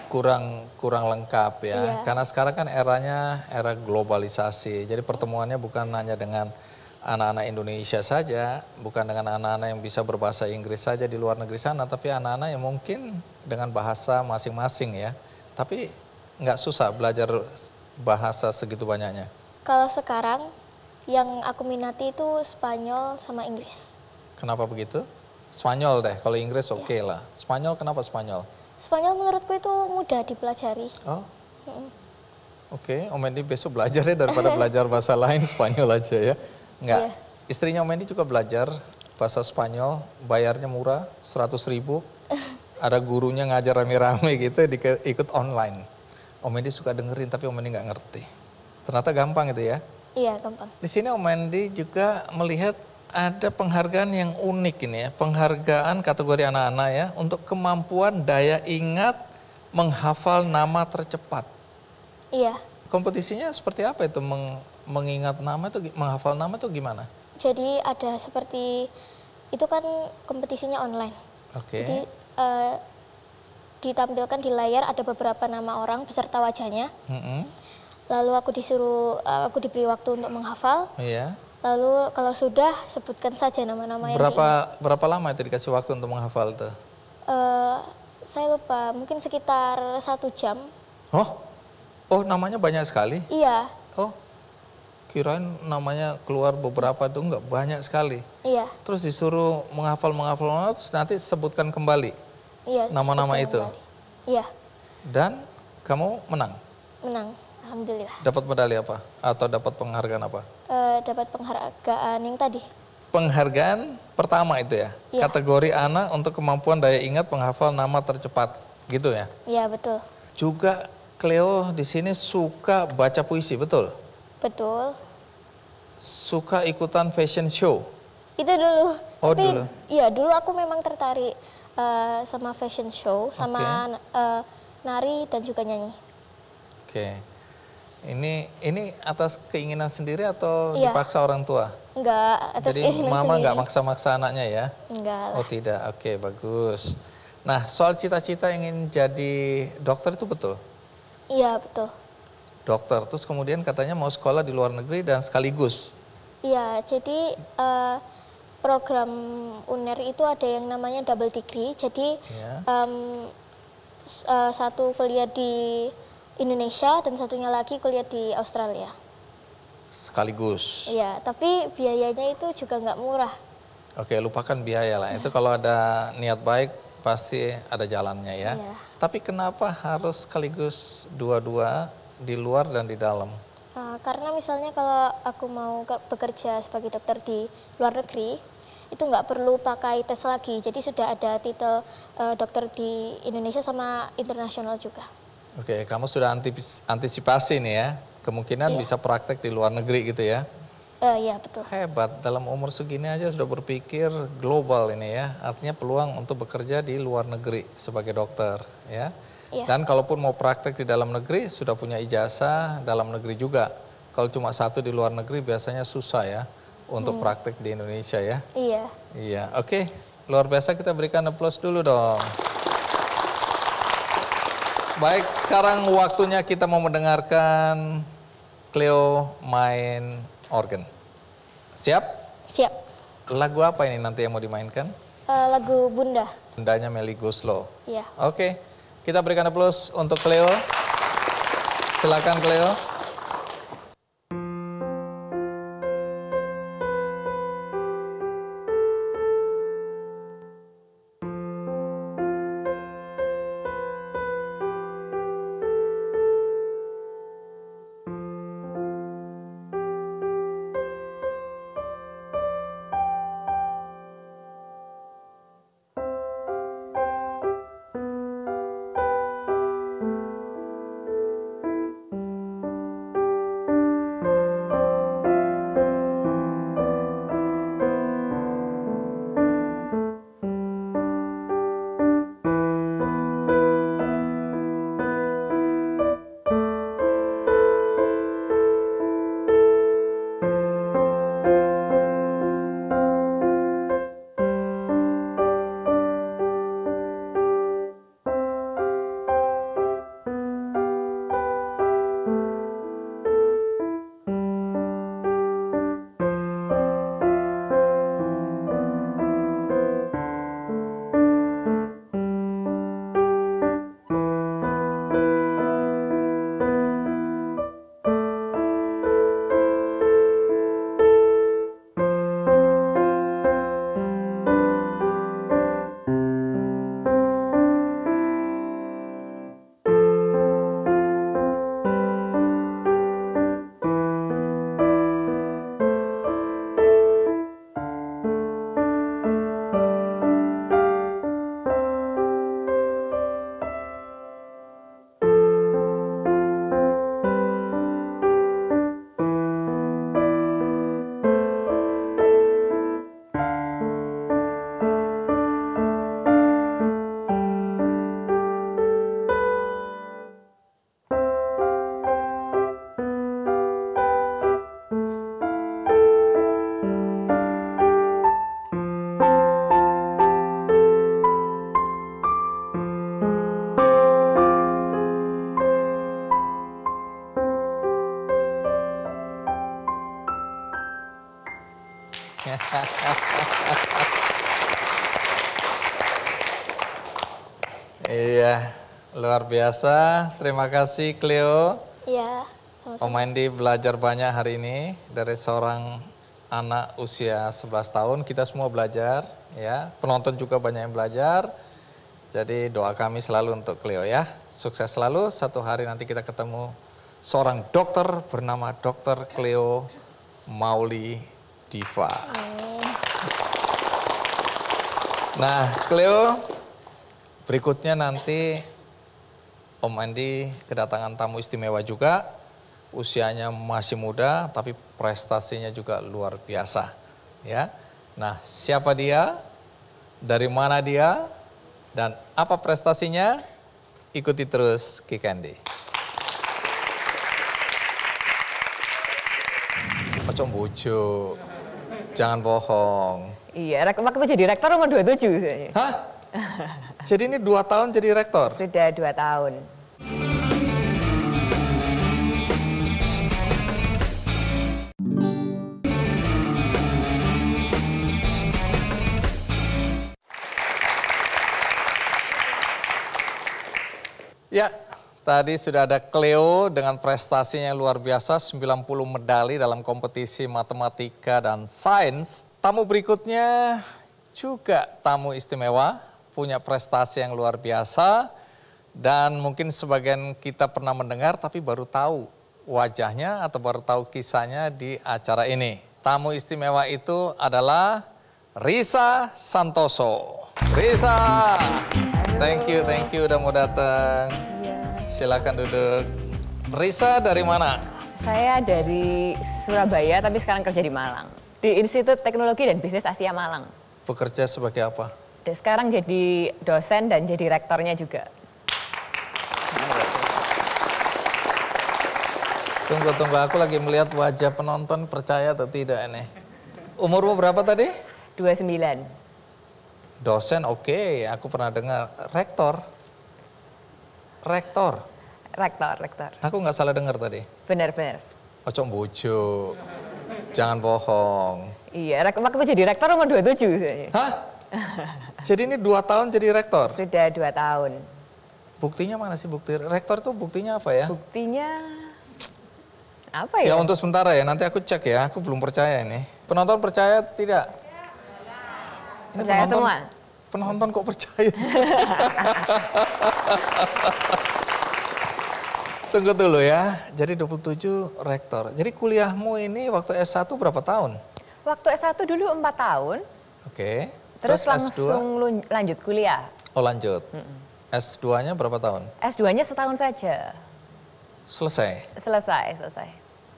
Speaker 2: kurang lengkap ya.
Speaker 10: Iya.
Speaker 2: Karena sekarang kan eranya era globalisasi. Jadi pertemuannya bukan hanya dengan anak-anak Indonesia saja, bukan dengan anak-anak yang bisa berbahasa Inggris saja di luar negeri sana, tapi anak-anak yang mungkin dengan bahasa masing-masing ya. Tapi nggak susah belajar bahasa segitu banyaknya.
Speaker 10: kalau sekarang yang aku minati itu Spanyol sama Inggris.
Speaker 2: Kenapa begitu? Spanyol deh, kalau Inggris oke lah. Spanyol kenapa Spanyol?
Speaker 10: Spanyol menurutku itu mudah dipelajari.
Speaker 2: Oh, oke. Om Endi besok belajar ya daripada belajar bahasa lain, Spanyol aja ya. Enggak, istrinya Om Endi juga belajar bahasa Spanyol, bayarnya murah, 100.000. Ada gurunya ngajar rame-rame gitu, ikut online. Om Endi suka dengerin tapi Om Endi nggak ngerti. Ternyata gampang itu ya?
Speaker 10: Iya, gampang.
Speaker 2: Di sini Om Endi juga melihat ada penghargaan yang unik ini ya, penghargaan kategori anak-anak ya, untuk kemampuan daya ingat menghafal nama tercepat.
Speaker 10: Iya.
Speaker 2: Kompetisinya seperti apa itu, mengingat nama itu, menghafal nama itu gimana?
Speaker 10: Jadi ada seperti, itu kan kompetisinya online.
Speaker 2: Oke.
Speaker 10: Jadi ditampilkan di layar ada beberapa nama orang beserta wajahnya. Lalu aku diberi waktu untuk menghafal.
Speaker 2: Iya.
Speaker 10: Lalu kalau sudah sebutkan saja nama-nama yang
Speaker 2: Berapa lama itu dikasih waktu untuk menghafal itu?
Speaker 10: Saya lupa, mungkin sekitar 1 jam.
Speaker 2: Oh namanya banyak sekali?
Speaker 10: Iya.
Speaker 2: Oh, kirain namanya keluar beberapa itu enggak, banyak sekali.
Speaker 10: Iya.
Speaker 2: Terus disuruh menghafal, terus nanti sebutkan kembali nama-nama itu.
Speaker 10: Iya.
Speaker 2: Dan kamu menang?
Speaker 10: Menang, alhamdulillah.
Speaker 2: Dapat medali apa? Atau dapat penghargaan apa?
Speaker 10: Dapat penghargaan yang tadi.
Speaker 2: Penghargaan pertama itu ya?
Speaker 10: Iya.
Speaker 2: Kategori anak untuk kemampuan daya ingat menghafal nama tercepat, gitu ya?
Speaker 10: Iya, betul.
Speaker 2: Juga Cleo di sini suka baca puisi, betul?
Speaker 10: Betul.
Speaker 2: Suka ikutan fashion show?
Speaker 10: Itu dulu.
Speaker 2: Oh,
Speaker 10: tapi,
Speaker 2: dulu.
Speaker 10: Iya, dulu aku memang tertarik sama fashion show, sama nari dan juga nyanyi.
Speaker 2: Oke. Ini atas keinginan sendiri atau dipaksa orang tua?
Speaker 10: Enggak, atas
Speaker 2: Jadi
Speaker 10: keinginan
Speaker 2: mama
Speaker 10: sendiri.
Speaker 2: nggak maksa-maksa anaknya ya?
Speaker 10: Enggak lah.
Speaker 2: Oh tidak, oke bagus. Nah soal cita-cita ingin jadi dokter itu betul?
Speaker 10: Iya, betul.
Speaker 2: Dokter, terus kemudian katanya mau sekolah di luar negeri dan sekaligus?
Speaker 10: Iya, jadi program UNER itu ada yang namanya double degree. Jadi satu kuliah di Indonesia dan satunya lagi kuliah di Australia.
Speaker 2: Sekaligus?
Speaker 10: Iya, tapi biayanya itu juga nggak murah.
Speaker 2: Oke, lupakan biaya lah. Itu kalau ada niat baik pasti ada jalannya ya.
Speaker 10: Iya.
Speaker 2: Tapi kenapa harus sekaligus dua-dua di luar dan di dalam?
Speaker 10: Karena misalnya kalau aku mau bekerja sebagai dokter di luar negeri, itu nggak perlu pakai tes lagi. Jadi sudah ada titel dokter di Indonesia sama internasional juga.
Speaker 2: Oke, kamu sudah antisipasi nih ya, kemungkinan bisa praktek di luar negeri gitu ya?
Speaker 10: Iya, betul.
Speaker 2: Hebat, dalam umur segini aja sudah berpikir global ini ya, artinya peluang untuk bekerja di luar negeri sebagai dokter ya.
Speaker 10: Iya.
Speaker 2: Dan kalaupun mau praktek di dalam negeri, sudah punya ijazah dalam negeri juga. Kalau cuma satu di luar negeri biasanya susah ya untuk praktek di Indonesia ya.
Speaker 10: Iya.
Speaker 2: Iya, oke. Luar biasa, kita berikan aplaus dulu dong. Baik, sekarang waktunya kita mau mendengarkan Cleo main organ. Siap?
Speaker 10: Siap.
Speaker 2: Lagu apa ini nanti yang mau dimainkan?
Speaker 10: Lagu Bunda.
Speaker 2: Bundanya Melly Goeslaw.
Speaker 10: Iya.
Speaker 2: Oke, kita berikan aplaus untuk Cleo. Silakan Cleo. Iya, luar biasa. Terima kasih Cleo.
Speaker 10: Iya, sama-sama.
Speaker 2: Om Andi belajar banyak hari ini dari seorang anak usia 11 tahun. Kita semua belajar, ya. Penonton juga banyak yang belajar. Jadi doa kami selalu untuk Cleo ya. Sukses selalu. Satu hari nanti kita ketemu seorang dokter bernama Dr. Cleo Mauli Diva. Nah, Cleo, berikutnya nanti Om Andi kedatangan tamu istimewa juga. Usianya masih muda, tapi prestasinya juga luar biasa. Ya, nah siapa dia? Dari mana dia? Dan apa prestasinya? Ikuti terus Kikendi. Pocong bujuk, jangan bohong.
Speaker 13: Iya, waktu jadi rektor umur 27.
Speaker 2: Hah? Jadi ini 2 tahun jadi rektor?
Speaker 13: Sudah 2 tahun.
Speaker 2: Ya, tadi sudah ada Cleo dengan prestasinya yang luar biasa, 90 medali dalam kompetisi matematika dan sains. Tamu berikutnya juga tamu istimewa, punya prestasi yang luar biasa. Dan mungkin sebagian kita pernah mendengar tapi baru tahu wajahnya atau baru tahu kisahnya di acara ini. Tamu istimewa itu adalah Risa Santoso. Risa, thank you udah mau datang. Silakan duduk. Risa dari mana?
Speaker 13: Saya dari Surabaya tapi sekarang kerja di Malang. Di Institut Teknologi dan Bisnis Asia Malang.
Speaker 2: Bekerja sebagai apa?
Speaker 13: Dan sekarang jadi dosen dan jadi rektornya juga.
Speaker 2: Tunggu, aku lagi melihat wajah penonton, percaya atau tidak ini. Umurmu berapa tadi?
Speaker 13: 29.
Speaker 2: Dosen, oke, aku pernah dengar. Rektor?
Speaker 13: Rektor.
Speaker 2: Aku nggak salah dengar tadi?
Speaker 13: Benar.
Speaker 2: Pocong bujuk, jangan bohong.
Speaker 13: Iya, waktu jadi rektor umur 27.
Speaker 2: Hah? Jadi ini 2 tahun jadi rektor?
Speaker 13: Sudah 2 tahun.
Speaker 2: Buktinya mana sih bukti? Rektor itu buktinya apa ya?
Speaker 13: Buktinya apa ya?
Speaker 2: Ya untuk sementara ya, nanti aku cek ya, aku belum percaya ini. Penonton percaya tidak? Ini
Speaker 13: percaya semua?
Speaker 2: Penonton kok percaya sih? Tunggu dulu ya, jadi 27 rektor. Jadi kuliahmu ini waktu S1 berapa tahun?
Speaker 13: Waktu S1 dulu 4 tahun.
Speaker 2: Oke.
Speaker 13: Terus langsung lanjut kuliah.
Speaker 2: Oh lanjut. S2-nya berapa tahun?
Speaker 13: S2-nya setahun saja.
Speaker 2: Selesai?
Speaker 13: Selesai.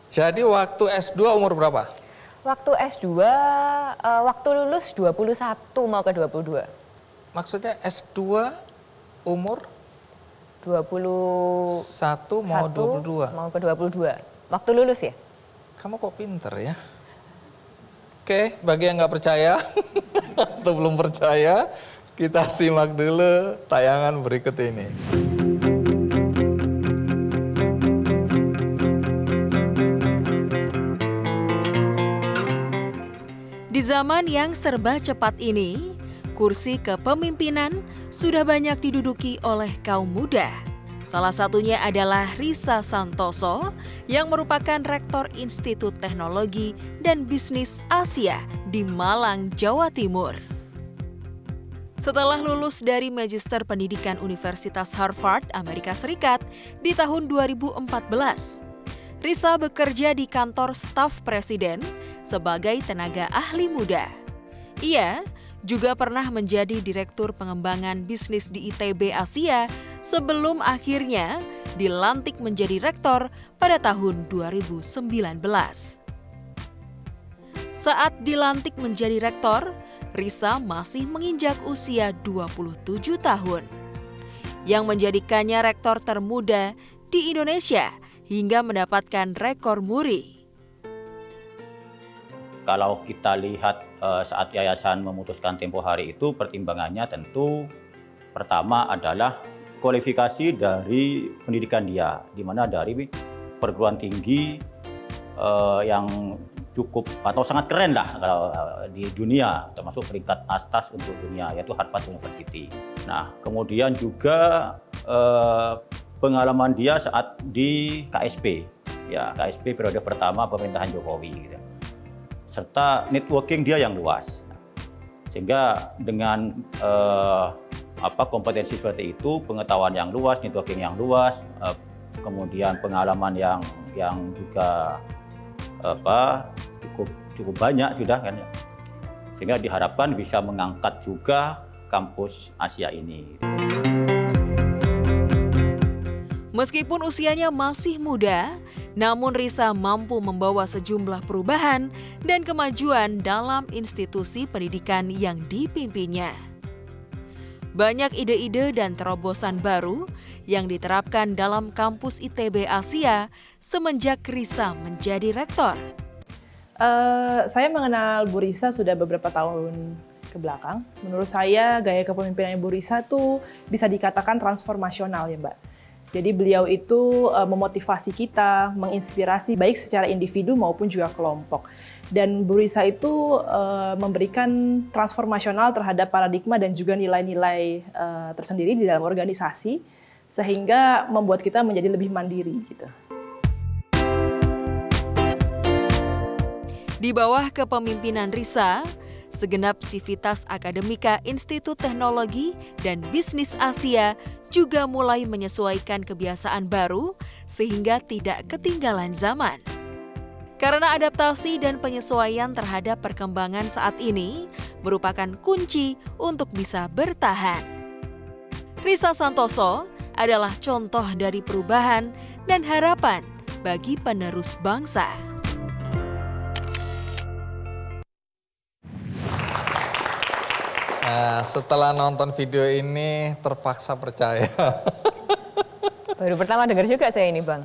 Speaker 2: Jadi waktu S2 umur berapa?
Speaker 13: Waktu S2, waktu lulus 21 mau ke 22.
Speaker 2: Maksudnya S2 umur?
Speaker 13: 21
Speaker 2: mau 22.
Speaker 13: Mau ke 22. Waktu lulus ya?
Speaker 2: Kamu kok pinter ya? Oke, bagi yang nggak percaya atau belum percaya, kita simak dulu tayangan berikut ini.
Speaker 8: Di zaman yang serba cepat ini, kursi kepemimpinan sudah banyak diduduki oleh kaum muda. Salah satunya adalah Risa Santoso yang merupakan Rektor Institut Teknologi dan Bisnis Asia di Malang, Jawa Timur. Setelah lulus dari Magister Pendidikan Universitas Harvard, Amerika Serikat di tahun 2014, Risa bekerja di kantor staf presiden sebagai tenaga ahli muda. Ia juga pernah menjadi Direktur Pengembangan Bisnis di ITB Asia sebelum akhirnya dilantik menjadi rektor pada tahun 2019. Saat dilantik menjadi rektor, Risa masih menginjak usia 27 tahun, yang menjadikannya rektor termuda di Indonesia hingga mendapatkan rekor muri.
Speaker 6: Kalau kita lihat saat yayasan memutuskan tempo hari itu, pertimbangannya tentu pertama adalah kualifikasi dari pendidikan dia, di mana dari perguruan tinggi yang cukup atau sangat keren lah kalau di dunia, termasuk peringkat atas untuk dunia, yaitu Harvard University. Nah, kemudian juga pengalaman dia saat di KSP, ya KSP periode pertama pemerintahan Jokowi, gitu. Serta networking dia yang luas, sehingga dengan kompetensi seperti itu, pengetahuan yang luas, networking yang luas, kemudian pengalaman yang juga cukup banyak sudah kan, sehingga diharapkan bisa mengangkat juga kampus Asia ini.
Speaker 8: Meskipun usianya masih muda, namun Risa mampu membawa sejumlah perubahan dan kemajuan dalam institusi pendidikan yang dipimpinnya. Banyak ide-ide dan terobosan baru yang diterapkan dalam kampus ITB Asia semenjak Risa menjadi rektor.
Speaker 14: Saya mengenal Bu Risa sudah beberapa tahun ke belakang. Menurut saya gaya kepemimpinan Bu Risa tuh bisa dikatakan transformasional ya Mbak. Jadi beliau itu memotivasi kita, menginspirasi baik secara individu maupun juga kelompok. Dan Bu Risa itu memberikan transformasional terhadap paradigma dan juga nilai-nilai tersendiri di dalam organisasi, sehingga membuat kita menjadi lebih mandiri gitu.
Speaker 8: Di bawah kepemimpinan Risa, segenap sivitas akademika Institut Teknologi dan Bisnis Asia juga mulai menyesuaikan kebiasaan baru sehingga tidak ketinggalan zaman. Karena adaptasi dan penyesuaian terhadap perkembangan saat ini merupakan kunci untuk bisa bertahan. Risa Santoso adalah contoh dari perubahan dan harapan bagi penerus bangsa.
Speaker 2: Setelah nonton video ini terpaksa percaya.
Speaker 13: Baru pertama dengar juga saya ini Bang.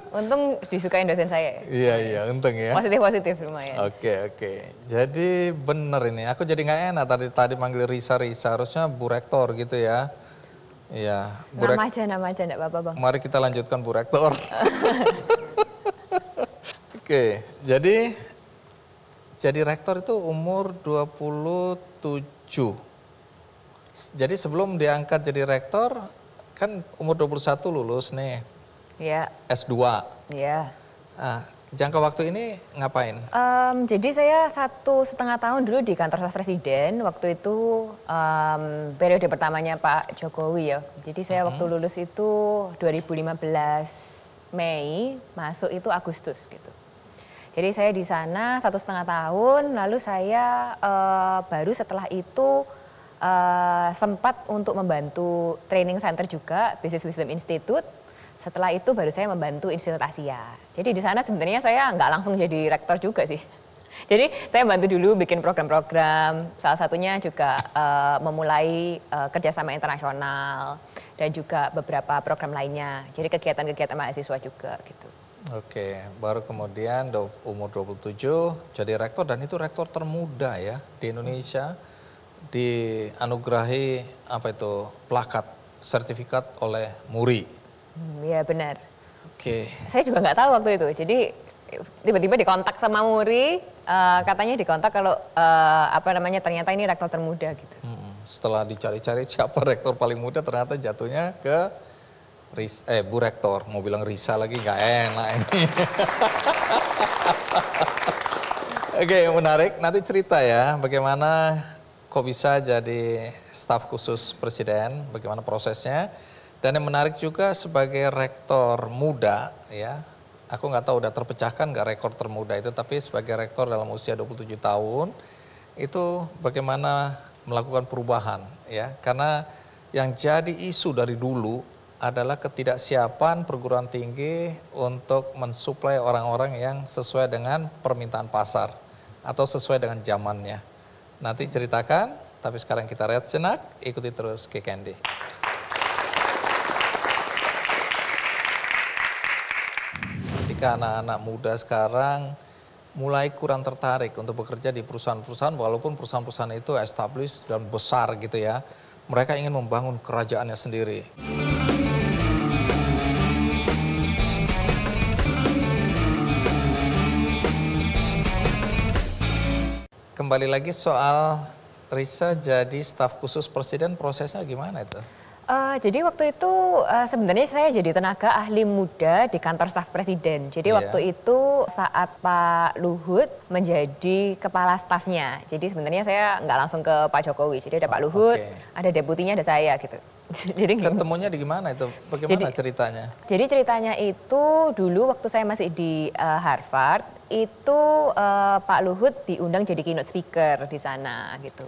Speaker 13: Untung disukain dosen saya.
Speaker 2: Iya, untung ya.
Speaker 13: Positif lumayan.
Speaker 2: Oke. Jadi bener ini, aku jadi nggak enak tadi manggil Risa, harusnya Bu Rektor gitu ya. Iya.
Speaker 13: Nama aja enggak apa-apa Bang.
Speaker 2: Mari kita lanjutkan Bu Rektor. Oke, jadi rektor itu umur 27. Jadi sebelum diangkat jadi rektor, kan umur 21 lulus nih.
Speaker 13: Iya.
Speaker 2: S2.
Speaker 13: Iya.
Speaker 2: Jangka waktu ini ngapain?
Speaker 13: Jadi saya 1,5 tahun dulu di kantor staf presiden. Waktu itu periode pertamanya Pak Jokowi ya. Jadi saya waktu lulus itu 2015 Mei, masuk itu Agustus gitu. Jadi saya di sana 1,5 tahun, lalu saya baru setelah itu sempat untuk membantu training center juga, Business Wisdom Institute. Setelah itu baru saya membantu Institut Asia. Jadi di sana sebenarnya saya nggak langsung jadi rektor juga sih. Jadi saya bantu dulu bikin program-program, salah satunya juga memulai kerjasama internasional dan juga beberapa program lainnya. Jadi kegiatan-kegiatan mahasiswa juga gitu.
Speaker 2: Oke, baru kemudian umur 27 jadi rektor, dan itu rektor termuda ya di Indonesia, dianugerahi plakat sertifikat oleh MURI.
Speaker 13: Iya benar.
Speaker 2: Oke.
Speaker 13: Saya juga nggak tahu waktu itu, jadi tiba-tiba dikontak sama MURI, katanya dikontak kalau ternyata ini rektor termuda gitu.
Speaker 2: Setelah dicari-cari siapa rektor paling muda, ternyata jatuhnya ke Bu Rektor. Mau bilang Risa lagi nggak enak ini. Oke, menarik. Nanti cerita ya bagaimana kok bisa jadi staf khusus presiden, bagaimana prosesnya. Dan yang menarik juga sebagai rektor muda ya, aku nggak tahu udah terpecahkan nggak rekor termuda itu, tapi sebagai rektor dalam usia 27 tahun, itu bagaimana melakukan perubahan ya. Karena yang jadi isu dari dulu adalah ketidaksiapan perguruan tinggi untuk mensuplai orang-orang yang sesuai dengan permintaan pasar atau sesuai dengan zamannya. Nanti ceritakan, tapi sekarang kita rehat sejenak, ikuti terus K-Candy. Ketika anak-anak muda sekarang mulai kurang tertarik untuk bekerja di perusahaan-perusahaan, walaupun perusahaan-perusahaan itu established dan besar gitu ya, mereka ingin membangun kerajaannya sendiri. kembali lagi soal Risa jadi staf khusus Presiden, prosesnya gimana itu?
Speaker 13: Jadi waktu itu sebenarnya saya jadi tenaga ahli muda di kantor staf presiden. Jadi waktu itu saat Pak Luhut menjadi kepala stafnya. Jadi sebenarnya saya nggak langsung ke Pak Jokowi. Jadi ada Pak Luhut, ada deputinya, ada saya gitu. Jadi
Speaker 2: ketemunya di gimana itu? Bagaimana ceritanya?
Speaker 13: Jadi ceritanya itu dulu waktu saya masih di Harvard, itu Pak Luhut diundang jadi keynote speaker di sana gitu.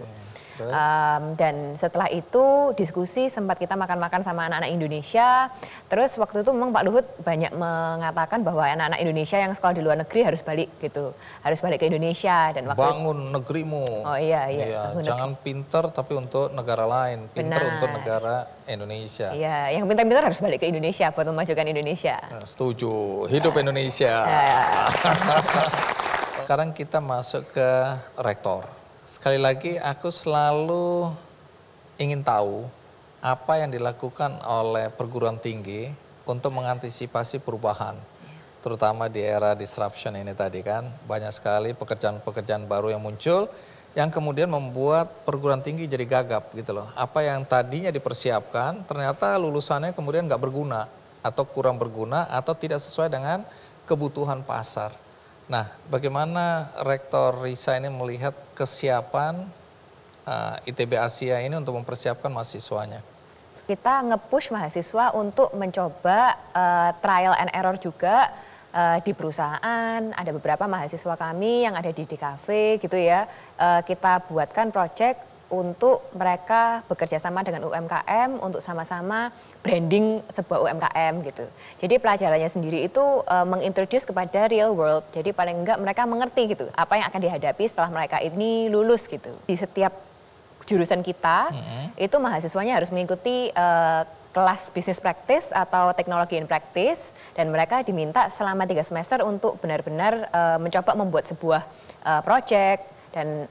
Speaker 13: Dan setelah itu diskusi, sempat kita makan-makan sama anak-anak Indonesia. Terus waktu itu memang Pak Luhut banyak mengatakan bahwa anak-anak Indonesia yang sekolah di luar negeri harus balik gitu, harus balik ke Indonesia. Dan
Speaker 2: bangun negerimu.
Speaker 13: Oh iya.
Speaker 2: Jangan pinter tapi untuk negara lain, pinter untuk negara Indonesia.
Speaker 13: Iya, yang pintar-pintar harus balik ke Indonesia buat memajukan Indonesia.
Speaker 2: Setuju, hidup Indonesia. Sekarang kita masuk ke rektor. Sekali lagi aku selalu ingin tahu apa yang dilakukan oleh perguruan tinggi untuk mengantisipasi perubahan. Terutama di era disruption ini tadi kan, banyak sekali pekerjaan-pekerjaan baru yang muncul yang kemudian membuat perguruan tinggi jadi gagap gitu loh. Apa yang tadinya dipersiapkan ternyata lulusannya kemudian nggak berguna atau kurang berguna atau tidak sesuai dengan kebutuhan pasar. Nah, bagaimana Rektor Risa ini melihat kesiapan ITB Asia ini untuk mempersiapkan mahasiswanya?
Speaker 13: Kita nge-push mahasiswa untuk mencoba trial and error juga di perusahaan. Ada beberapa mahasiswa kami yang ada di DKV gitu ya. Kita buatkan project untuk mereka bekerja sama dengan UMKM untuk sama-sama branding sebuah UMKM gitu. Jadi pelajarannya sendiri itu mengintroduce kepada real world. Jadi paling enggak mereka mengerti gitu apa yang akan dihadapi setelah mereka ini lulus gitu. Di setiap jurusan kita itu mahasiswanya harus mengikuti kelas business practice atau teknologi in practice, dan mereka diminta selama 3 semester untuk benar-benar mencoba membuat sebuah project dan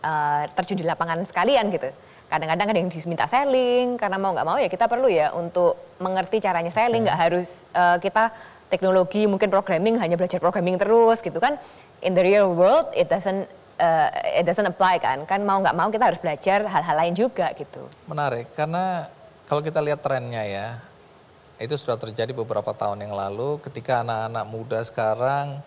Speaker 13: terjun di lapangan sekalian gitu. Kadang-kadang ada yang diminta selling, karena mau nggak mau ya kita perlu ya untuk mengerti caranya selling, nggak harus kita teknologi mungkin programming hanya belajar programming terus gitu kan. In the real world it doesn't apply kan mau nggak mau kita harus belajar hal-hal lain juga gitu.
Speaker 2: Menarik karena kalau kita lihat trennya ya, itu sudah terjadi beberapa tahun yang lalu ketika anak-anak muda sekarang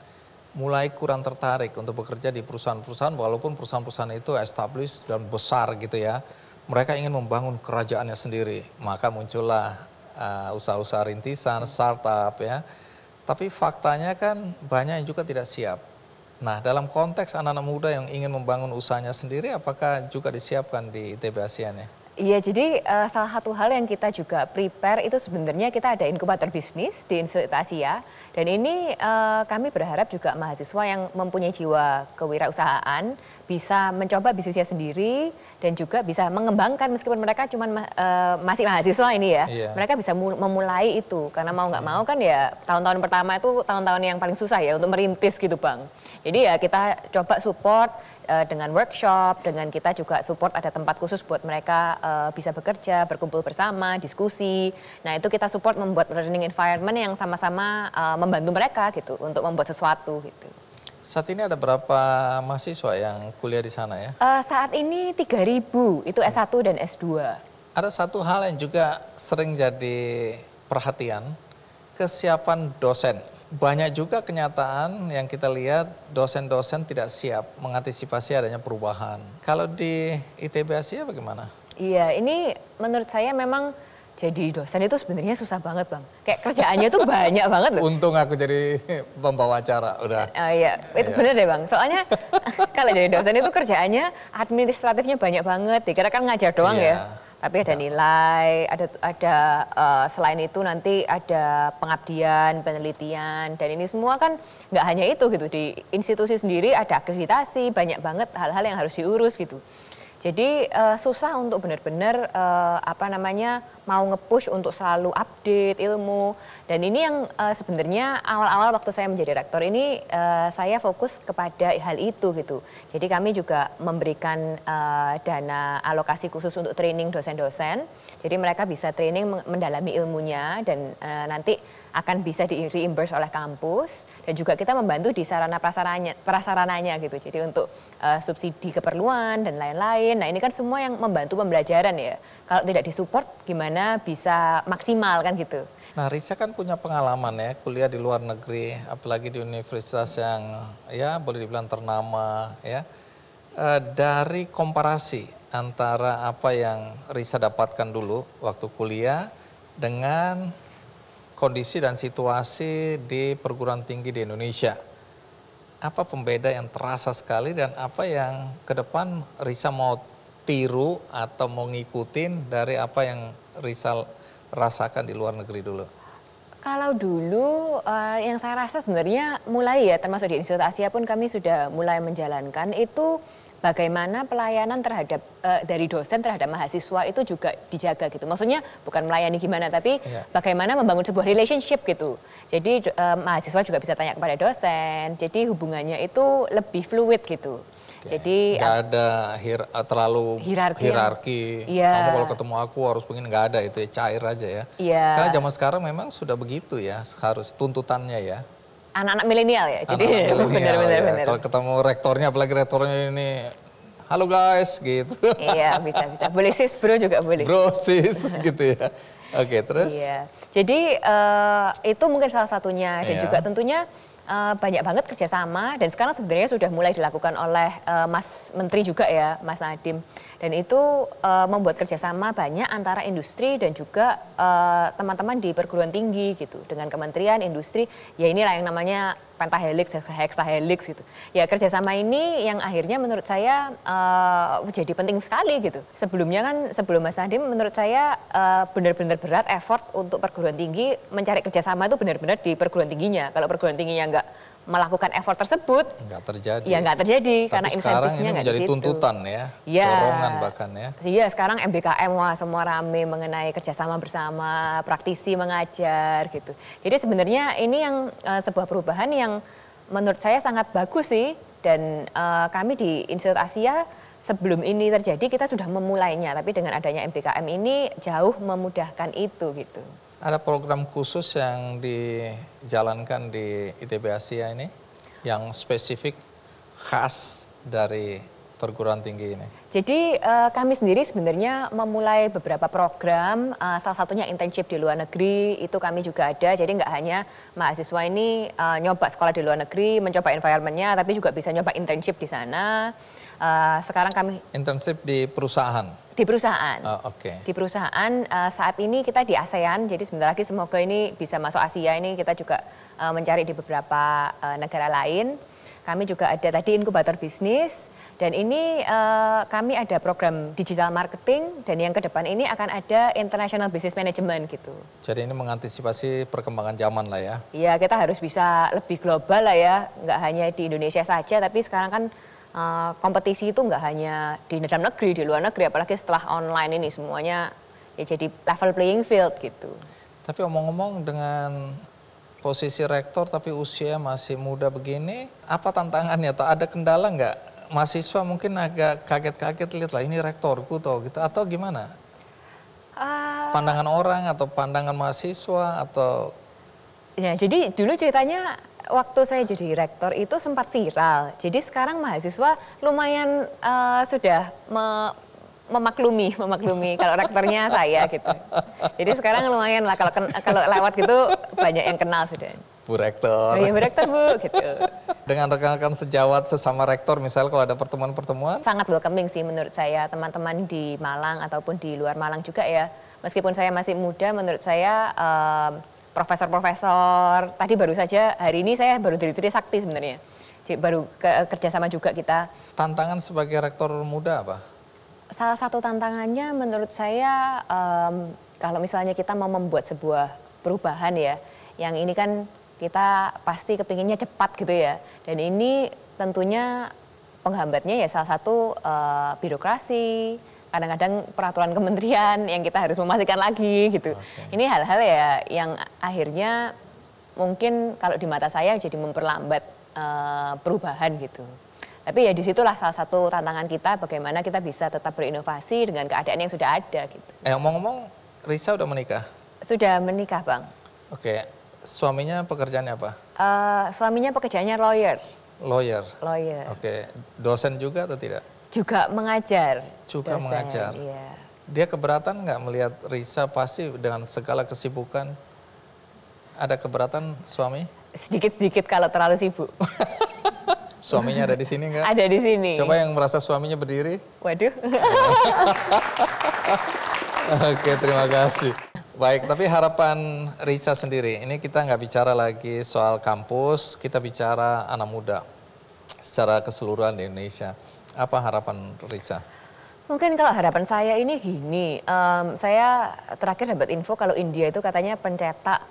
Speaker 2: mulai kurang tertarik untuk bekerja di perusahaan-perusahaan walaupun perusahaan-perusahaan itu established dan besar gitu ya. Mereka ingin membangun kerajaannya sendiri, maka muncullah usaha-usaha rintisan, startup ya. Tapi faktanya kan banyak yang juga tidak siap. Nah dalam konteks anak-anak muda yang ingin membangun usahanya sendiri, apakah juga disiapkan di ITB Asia nih?
Speaker 13: Iya, jadi salah satu hal yang kita juga prepare itu sebenarnya kita ada inkubator bisnis di Institut Asia. Dan ini kami berharap juga mahasiswa yang mempunyai jiwa kewirausahaan bisa mencoba bisnisnya sendiri dan juga bisa mengembangkan meskipun mereka cuma masih mahasiswa ini ya. Mereka bisa memulai itu karena mau nggak mau kan ya tahun-tahun pertama itu tahun-tahun yang paling susah ya untuk merintis gitu Bang. Jadi ya kita coba support dengan workshop, dengan kita juga support ada tempat khusus buat mereka bisa bekerja, berkumpul bersama, diskusi. Nah itu kita support membuat learning environment yang sama-sama membantu mereka gitu untuk membuat sesuatu gitu.
Speaker 2: Saat ini ada berapa mahasiswa yang kuliah di sana ya?
Speaker 13: Saat ini 3.000, itu S1 dan S2.
Speaker 2: Ada satu hal yang juga sering jadi perhatian, kesiapan dosen. Banyak juga kenyataan yang kita lihat dosen-dosen tidak siap mengantisipasi adanya perubahan. Kalau di ITB Asia bagaimana? Iya, ini menurut saya memang jadi dosen itu sebenarnya susah banget Bang. Kayak kerjaannya tuh banyak banget loh. Untung aku jadi pembawa acara, udah.
Speaker 13: Iya, itu bener deh Bang. Soalnya kalau jadi dosen itu kerjaannya administratifnya banyak banget. Dikira kan ngajar doang ya. Tapi ada nilai, ada selain itu nanti ada pengabdian, penelitian, dan ini semua kan nggak hanya itu gitu. Di institusi sendiri ada akreditasi, banyak banget hal-hal yang harus diurus gitu. Jadi susah untuk benar-benar mau nge-push untuk selalu update ilmu. Dan ini yang sebenarnya awal-awal waktu saya menjadi rektor ini saya fokus kepada hal itu gitu. Jadi kami juga memberikan dana alokasi khusus untuk training dosen-dosen. Jadi mereka bisa training mendalami ilmunya dan nanti akan bisa di-reimburse oleh kampus, dan juga kita membantu di sarana prasarananya gitu. Jadi untuk subsidi keperluan dan lain-lain. Nah, ini kan semua yang membantu pembelajaran ya. Kalau tidak disupport gimana bisa maksimal kan gitu.
Speaker 2: Nah, Risa kan punya pengalaman ya, kuliah di luar negeri, apalagi di universitas yang ya boleh dibilang ternama ya. Dari komparasi antara apa yang Risa dapatkan dulu waktu kuliah dengan kondisi dan situasi di perguruan tinggi di Indonesia. Apa pembeda yang terasa sekali dan apa yang ke depan Risa mau tiru atau mau ngikutin dari apa yang Risa rasakan di luar negeri dulu?
Speaker 13: Kalau dulu yang saya rasa sebenarnya mulai ya, termasuk di Institut Asia pun kami sudah mulai menjalankan itu bagaimana pelayanan terhadap dari dosen terhadap mahasiswa itu juga dijaga gitu. Maksudnya bukan melayani gimana, tapi bagaimana membangun sebuah relationship gitu. Jadi mahasiswa juga bisa tanya kepada dosen. Jadi hubungannya itu lebih fluid gitu. Jadi
Speaker 2: nggak ada terlalu hierarki.
Speaker 13: Iya.
Speaker 2: Kamu kalau ketemu aku harus begini, nggak ada, itu ya, cair aja ya.
Speaker 13: Iya.
Speaker 2: Karena zaman sekarang memang sudah begitu ya, harus tuntutannya ya.
Speaker 13: Anak-anak milenial ya, jadi
Speaker 2: benar-benar. Kalau ketemu rektornya, apalagi rektornya ini, halo guys, gitu.
Speaker 13: Iya, bisa. Boleh sis, bro juga boleh.
Speaker 2: Bro, sis, gitu ya. Oke, terus?
Speaker 13: Iya, jadi itu mungkin salah satunya. Dan juga tentunya banyak banget kerjasama, dan sekarang sebenarnya sudah mulai dilakukan oleh Mas Menteri juga ya, Mas Nadiem. Dan itu membuat kerjasama banyak antara industri dan juga teman-teman di perguruan tinggi gitu. Dengan kementerian, industri, ya inilah yang namanya pentahelix, hexahelix gitu. Ya kerjasama ini yang akhirnya menurut saya jadi penting sekali gitu. Sebelumnya kan, sebelum Mas Nadiem menurut saya benar-benar berat effort untuk perguruan tinggi mencari kerjasama itu benar-benar di perguruan tingginya. Kalau perguruan tingginya nggak melakukan effort tersebut,
Speaker 2: nggak terjadi.
Speaker 13: Ya nggak terjadi.
Speaker 2: Tapi
Speaker 13: karena insentifnya nggak
Speaker 2: menjadi tuntutan ya, dorongan bahkan ya.
Speaker 13: Iya, sekarang MBKM wah semua rame mengenai kerjasama bersama, praktisi mengajar gitu. Jadi sebenarnya ini yang sebuah perubahan yang menurut saya sangat bagus sih, dan kami di Institut Asia sebelum ini terjadi kita sudah memulainya, tapi dengan adanya MBKM ini jauh memudahkan itu gitu.
Speaker 2: Ada program khusus yang dijalankan di ITB Asia ini yang spesifik khas dari perguruan tinggi ini?
Speaker 13: Jadi kami sendiri sebenarnya memulai beberapa program, salah satunya internship di luar negeri, itu kami juga ada. Jadi nggak hanya mahasiswa ini nyoba sekolah di luar negeri, mencoba environment-nya, tapi juga bisa nyoba internship di sana. Sekarang kami
Speaker 2: internship di perusahaan.
Speaker 13: Di perusahaan.
Speaker 2: Oke.
Speaker 13: Di perusahaan saat ini kita di ASEAN, jadi sebentar lagi semoga ini bisa masuk Asia, ini kita juga mencari di beberapa negara lain. Kami juga ada tadi inkubator bisnis, dan ini kami ada program digital marketing, dan yang ke depan ini akan ada international business management gitu.
Speaker 2: Jadi ini mengantisipasi perkembangan zaman lah ya.
Speaker 13: Iya, kita harus bisa lebih global lah ya, nggak hanya di Indonesia saja, tapi sekarang kan kompetisi itu nggak hanya di dalam negeri, di luar negeri, apalagi setelah online ini semuanya ya jadi level playing field gitu.
Speaker 2: Tapi omong-omong, dengan posisi rektor tapi usia masih muda begini, apa tantangannya atau ada kendala nggak? Mahasiswa mungkin agak kaget-kaget lihat lah ini rektorku toh gitu, atau gimana? Pandangan orang atau pandangan mahasiswa atau?
Speaker 13: Ya, jadi dulu ceritanya waktu saya jadi rektor itu sempat viral. Jadi sekarang mahasiswa lumayan sudah memaklumi kalau rektornya saya gitu. Jadi sekarang lumayan lah, kalau lewat gitu banyak yang kenal sudah.
Speaker 2: Bu Rektor.
Speaker 13: Oh iya, Bu Rektor, Bu, gitu.
Speaker 2: Dengan rekan-rekan sejawat sesama rektor, misal kalau ada pertemuan-pertemuan?
Speaker 13: Sangat welcoming sih menurut saya, teman-teman di Malang ataupun di luar Malang juga ya. Meskipun saya masih muda, menurut saya profesor-profesor, tadi baru saja hari ini saya baru dari Trisakti sebenarnya. Baru kerjasama juga kita.
Speaker 2: Tantangan sebagai rektor muda apa?
Speaker 13: Salah satu tantangannya menurut saya kalau misalnya kita mau membuat sebuah perubahan ya, yang ini kan kita pasti kepinginnya cepat gitu ya. Dan ini tentunya penghambatnya ya salah satu birokrasi, kadang-kadang peraturan kementerian yang kita harus memastikan lagi gitu. Ini hal-hal ya yang akhirnya mungkin kalau di mata saya jadi memperlambat perubahan gitu. Tapi ya disitulah salah satu tantangan kita bagaimana kita bisa tetap berinovasi dengan keadaan yang sudah ada gitu.
Speaker 2: Ngomong-ngomong, Risa udah menikah?
Speaker 13: Sudah menikah, Bang.
Speaker 2: Oke, suaminya pekerjaannya apa?
Speaker 13: Suaminya pekerjaannya lawyer.
Speaker 2: Lawyer?
Speaker 13: Lawyer.
Speaker 2: Oke, dosen juga atau tidak?
Speaker 13: Juga mengajar.
Speaker 2: Juga
Speaker 13: dosen,
Speaker 2: mengajar?
Speaker 13: Iya.
Speaker 2: Dia keberatan nggak melihat Risa pasti dengan segala kesibukan? Ada keberatan suami?
Speaker 13: Sedikit-sedikit kalau terlalu sibuk.
Speaker 2: Suaminya ada di sini nggak?
Speaker 13: Ada di sini.
Speaker 2: Coba yang merasa suaminya berdiri.
Speaker 13: Waduh.
Speaker 2: Oke, terima kasih. Baik, tapi harapan Risa sendiri, ini kita nggak bicara lagi soal kampus, kita bicara anak muda secara keseluruhan di Indonesia. Apa harapan Risa?
Speaker 13: Mungkin kalau harapan saya ini gini, saya terakhir dapat info kalau India itu katanya pencetak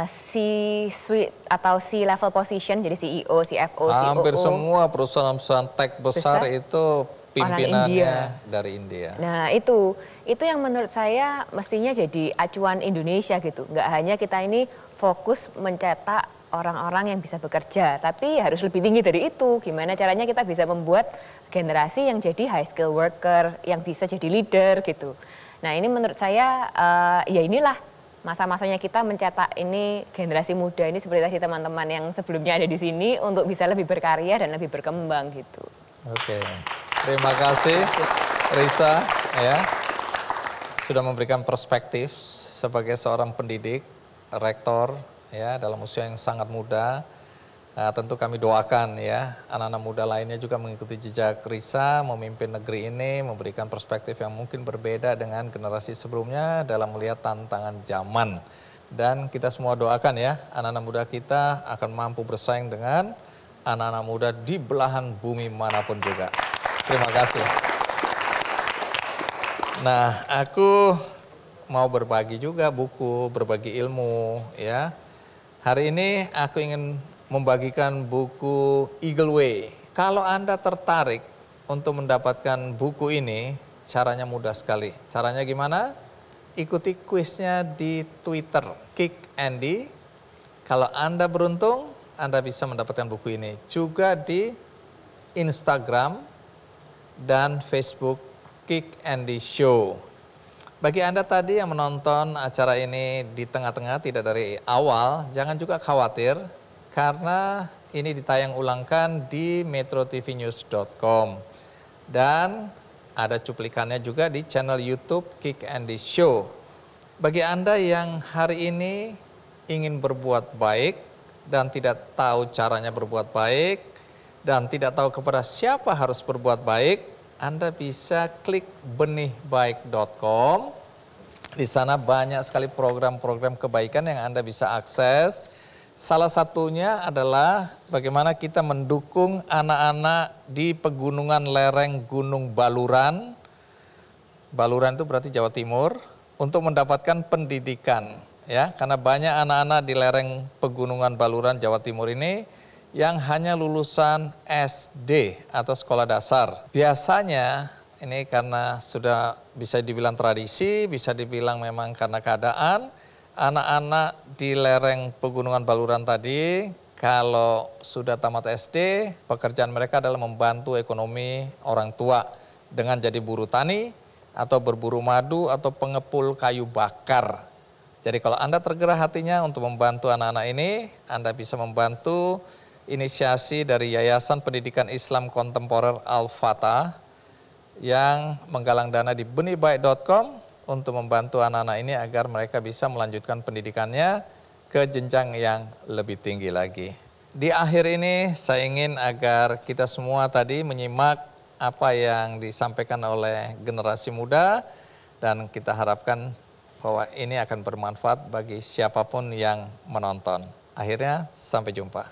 Speaker 13: C-suite atau C-level position, jadi CEO, CFO, COO.
Speaker 2: Hampir semua perusahaan-perusahaan tech besar itu pimpinannya dari India.
Speaker 13: Nah itu yang menurut saya mestinya jadi acuan Indonesia gitu. Nggak hanya kita ini fokus mencetak orang-orang yang bisa bekerja, tapi harus lebih tinggi dari itu. Gimana caranya kita bisa membuat generasi yang jadi high skill worker, yang bisa jadi leader gitu. Nah ini menurut saya ya inilah masa-masanya kita mencetak ini generasi muda ini seperti tadi teman-teman yang sebelumnya ada di sini untuk bisa lebih berkarya dan lebih berkembang gitu.
Speaker 2: Oke, terima kasih Risa ya sudah memberikan perspektif sebagai seorang pendidik, rektor ya dalam usia yang sangat muda. Nah, tentu kami doakan ya anak-anak muda lainnya juga mengikuti jejak Risa, memimpin negeri ini, memberikan perspektif yang mungkin berbeda dengan generasi sebelumnya dalam melihat tantangan zaman. Dan kita semua doakan ya anak-anak muda kita akan mampu bersaing dengan anak-anak muda di belahan bumi manapun juga. Terima kasih. Nah, aku mau berbagi juga buku, berbagi ilmu ya. Hari ini aku ingin membagikan buku Eagle Way. Kalau Anda tertarik untuk mendapatkan buku ini, caranya mudah sekali. Caranya gimana? Ikuti kuisnya di Twitter, Kick Andy. Kalau Anda beruntung, Anda bisa mendapatkan buku ini. Juga di Instagram dan Facebook Kick Andy Show. Bagi Anda tadi yang menonton acara ini di tengah-tengah, tidak dari awal, jangan juga khawatir. Karena ini ditayang ulangkan di metrotvnews.com. Dan ada cuplikannya juga di channel YouTube Kick Andy Show. Bagi Anda yang hari ini ingin berbuat baik dan tidak tahu caranya berbuat baik, dan tidak tahu kepada siapa harus berbuat baik, Anda bisa klik benihbaik.com. Di sana banyak sekali program-program kebaikan yang Anda bisa akses. Salah satunya adalah bagaimana kita mendukung anak-anak di pegunungan lereng Gunung Baluran. Baluran itu berarti Jawa Timur, untuk mendapatkan pendidikan. Ya, karena banyak anak-anak di lereng pegunungan Baluran Jawa Timur ini yang hanya lulusan SD atau sekolah dasar. Biasanya ini karena sudah bisa dibilang tradisi, bisa dibilang memang karena keadaan, anak-anak di lereng pegunungan Baluran tadi kalau sudah tamat SD, pekerjaan mereka adalah membantu ekonomi orang tua dengan jadi buruh tani atau berburu madu atau pengepul kayu bakar. Jadi kalau Anda tergerak hatinya untuk membantu anak-anak ini, Anda bisa membantu inisiasi dari Yayasan Pendidikan Islam Kontemporer Al-Fatah yang menggalang dana di benihbaik.com untuk membantu anak-anak ini agar mereka bisa melanjutkan pendidikannya ke jenjang yang lebih tinggi lagi. Di akhir ini saya ingin agar kita semua tadi menyimak apa yang disampaikan oleh generasi muda dan kita harapkan bahwa ini akan bermanfaat bagi siapapun yang menonton. Akhirnya sampai jumpa.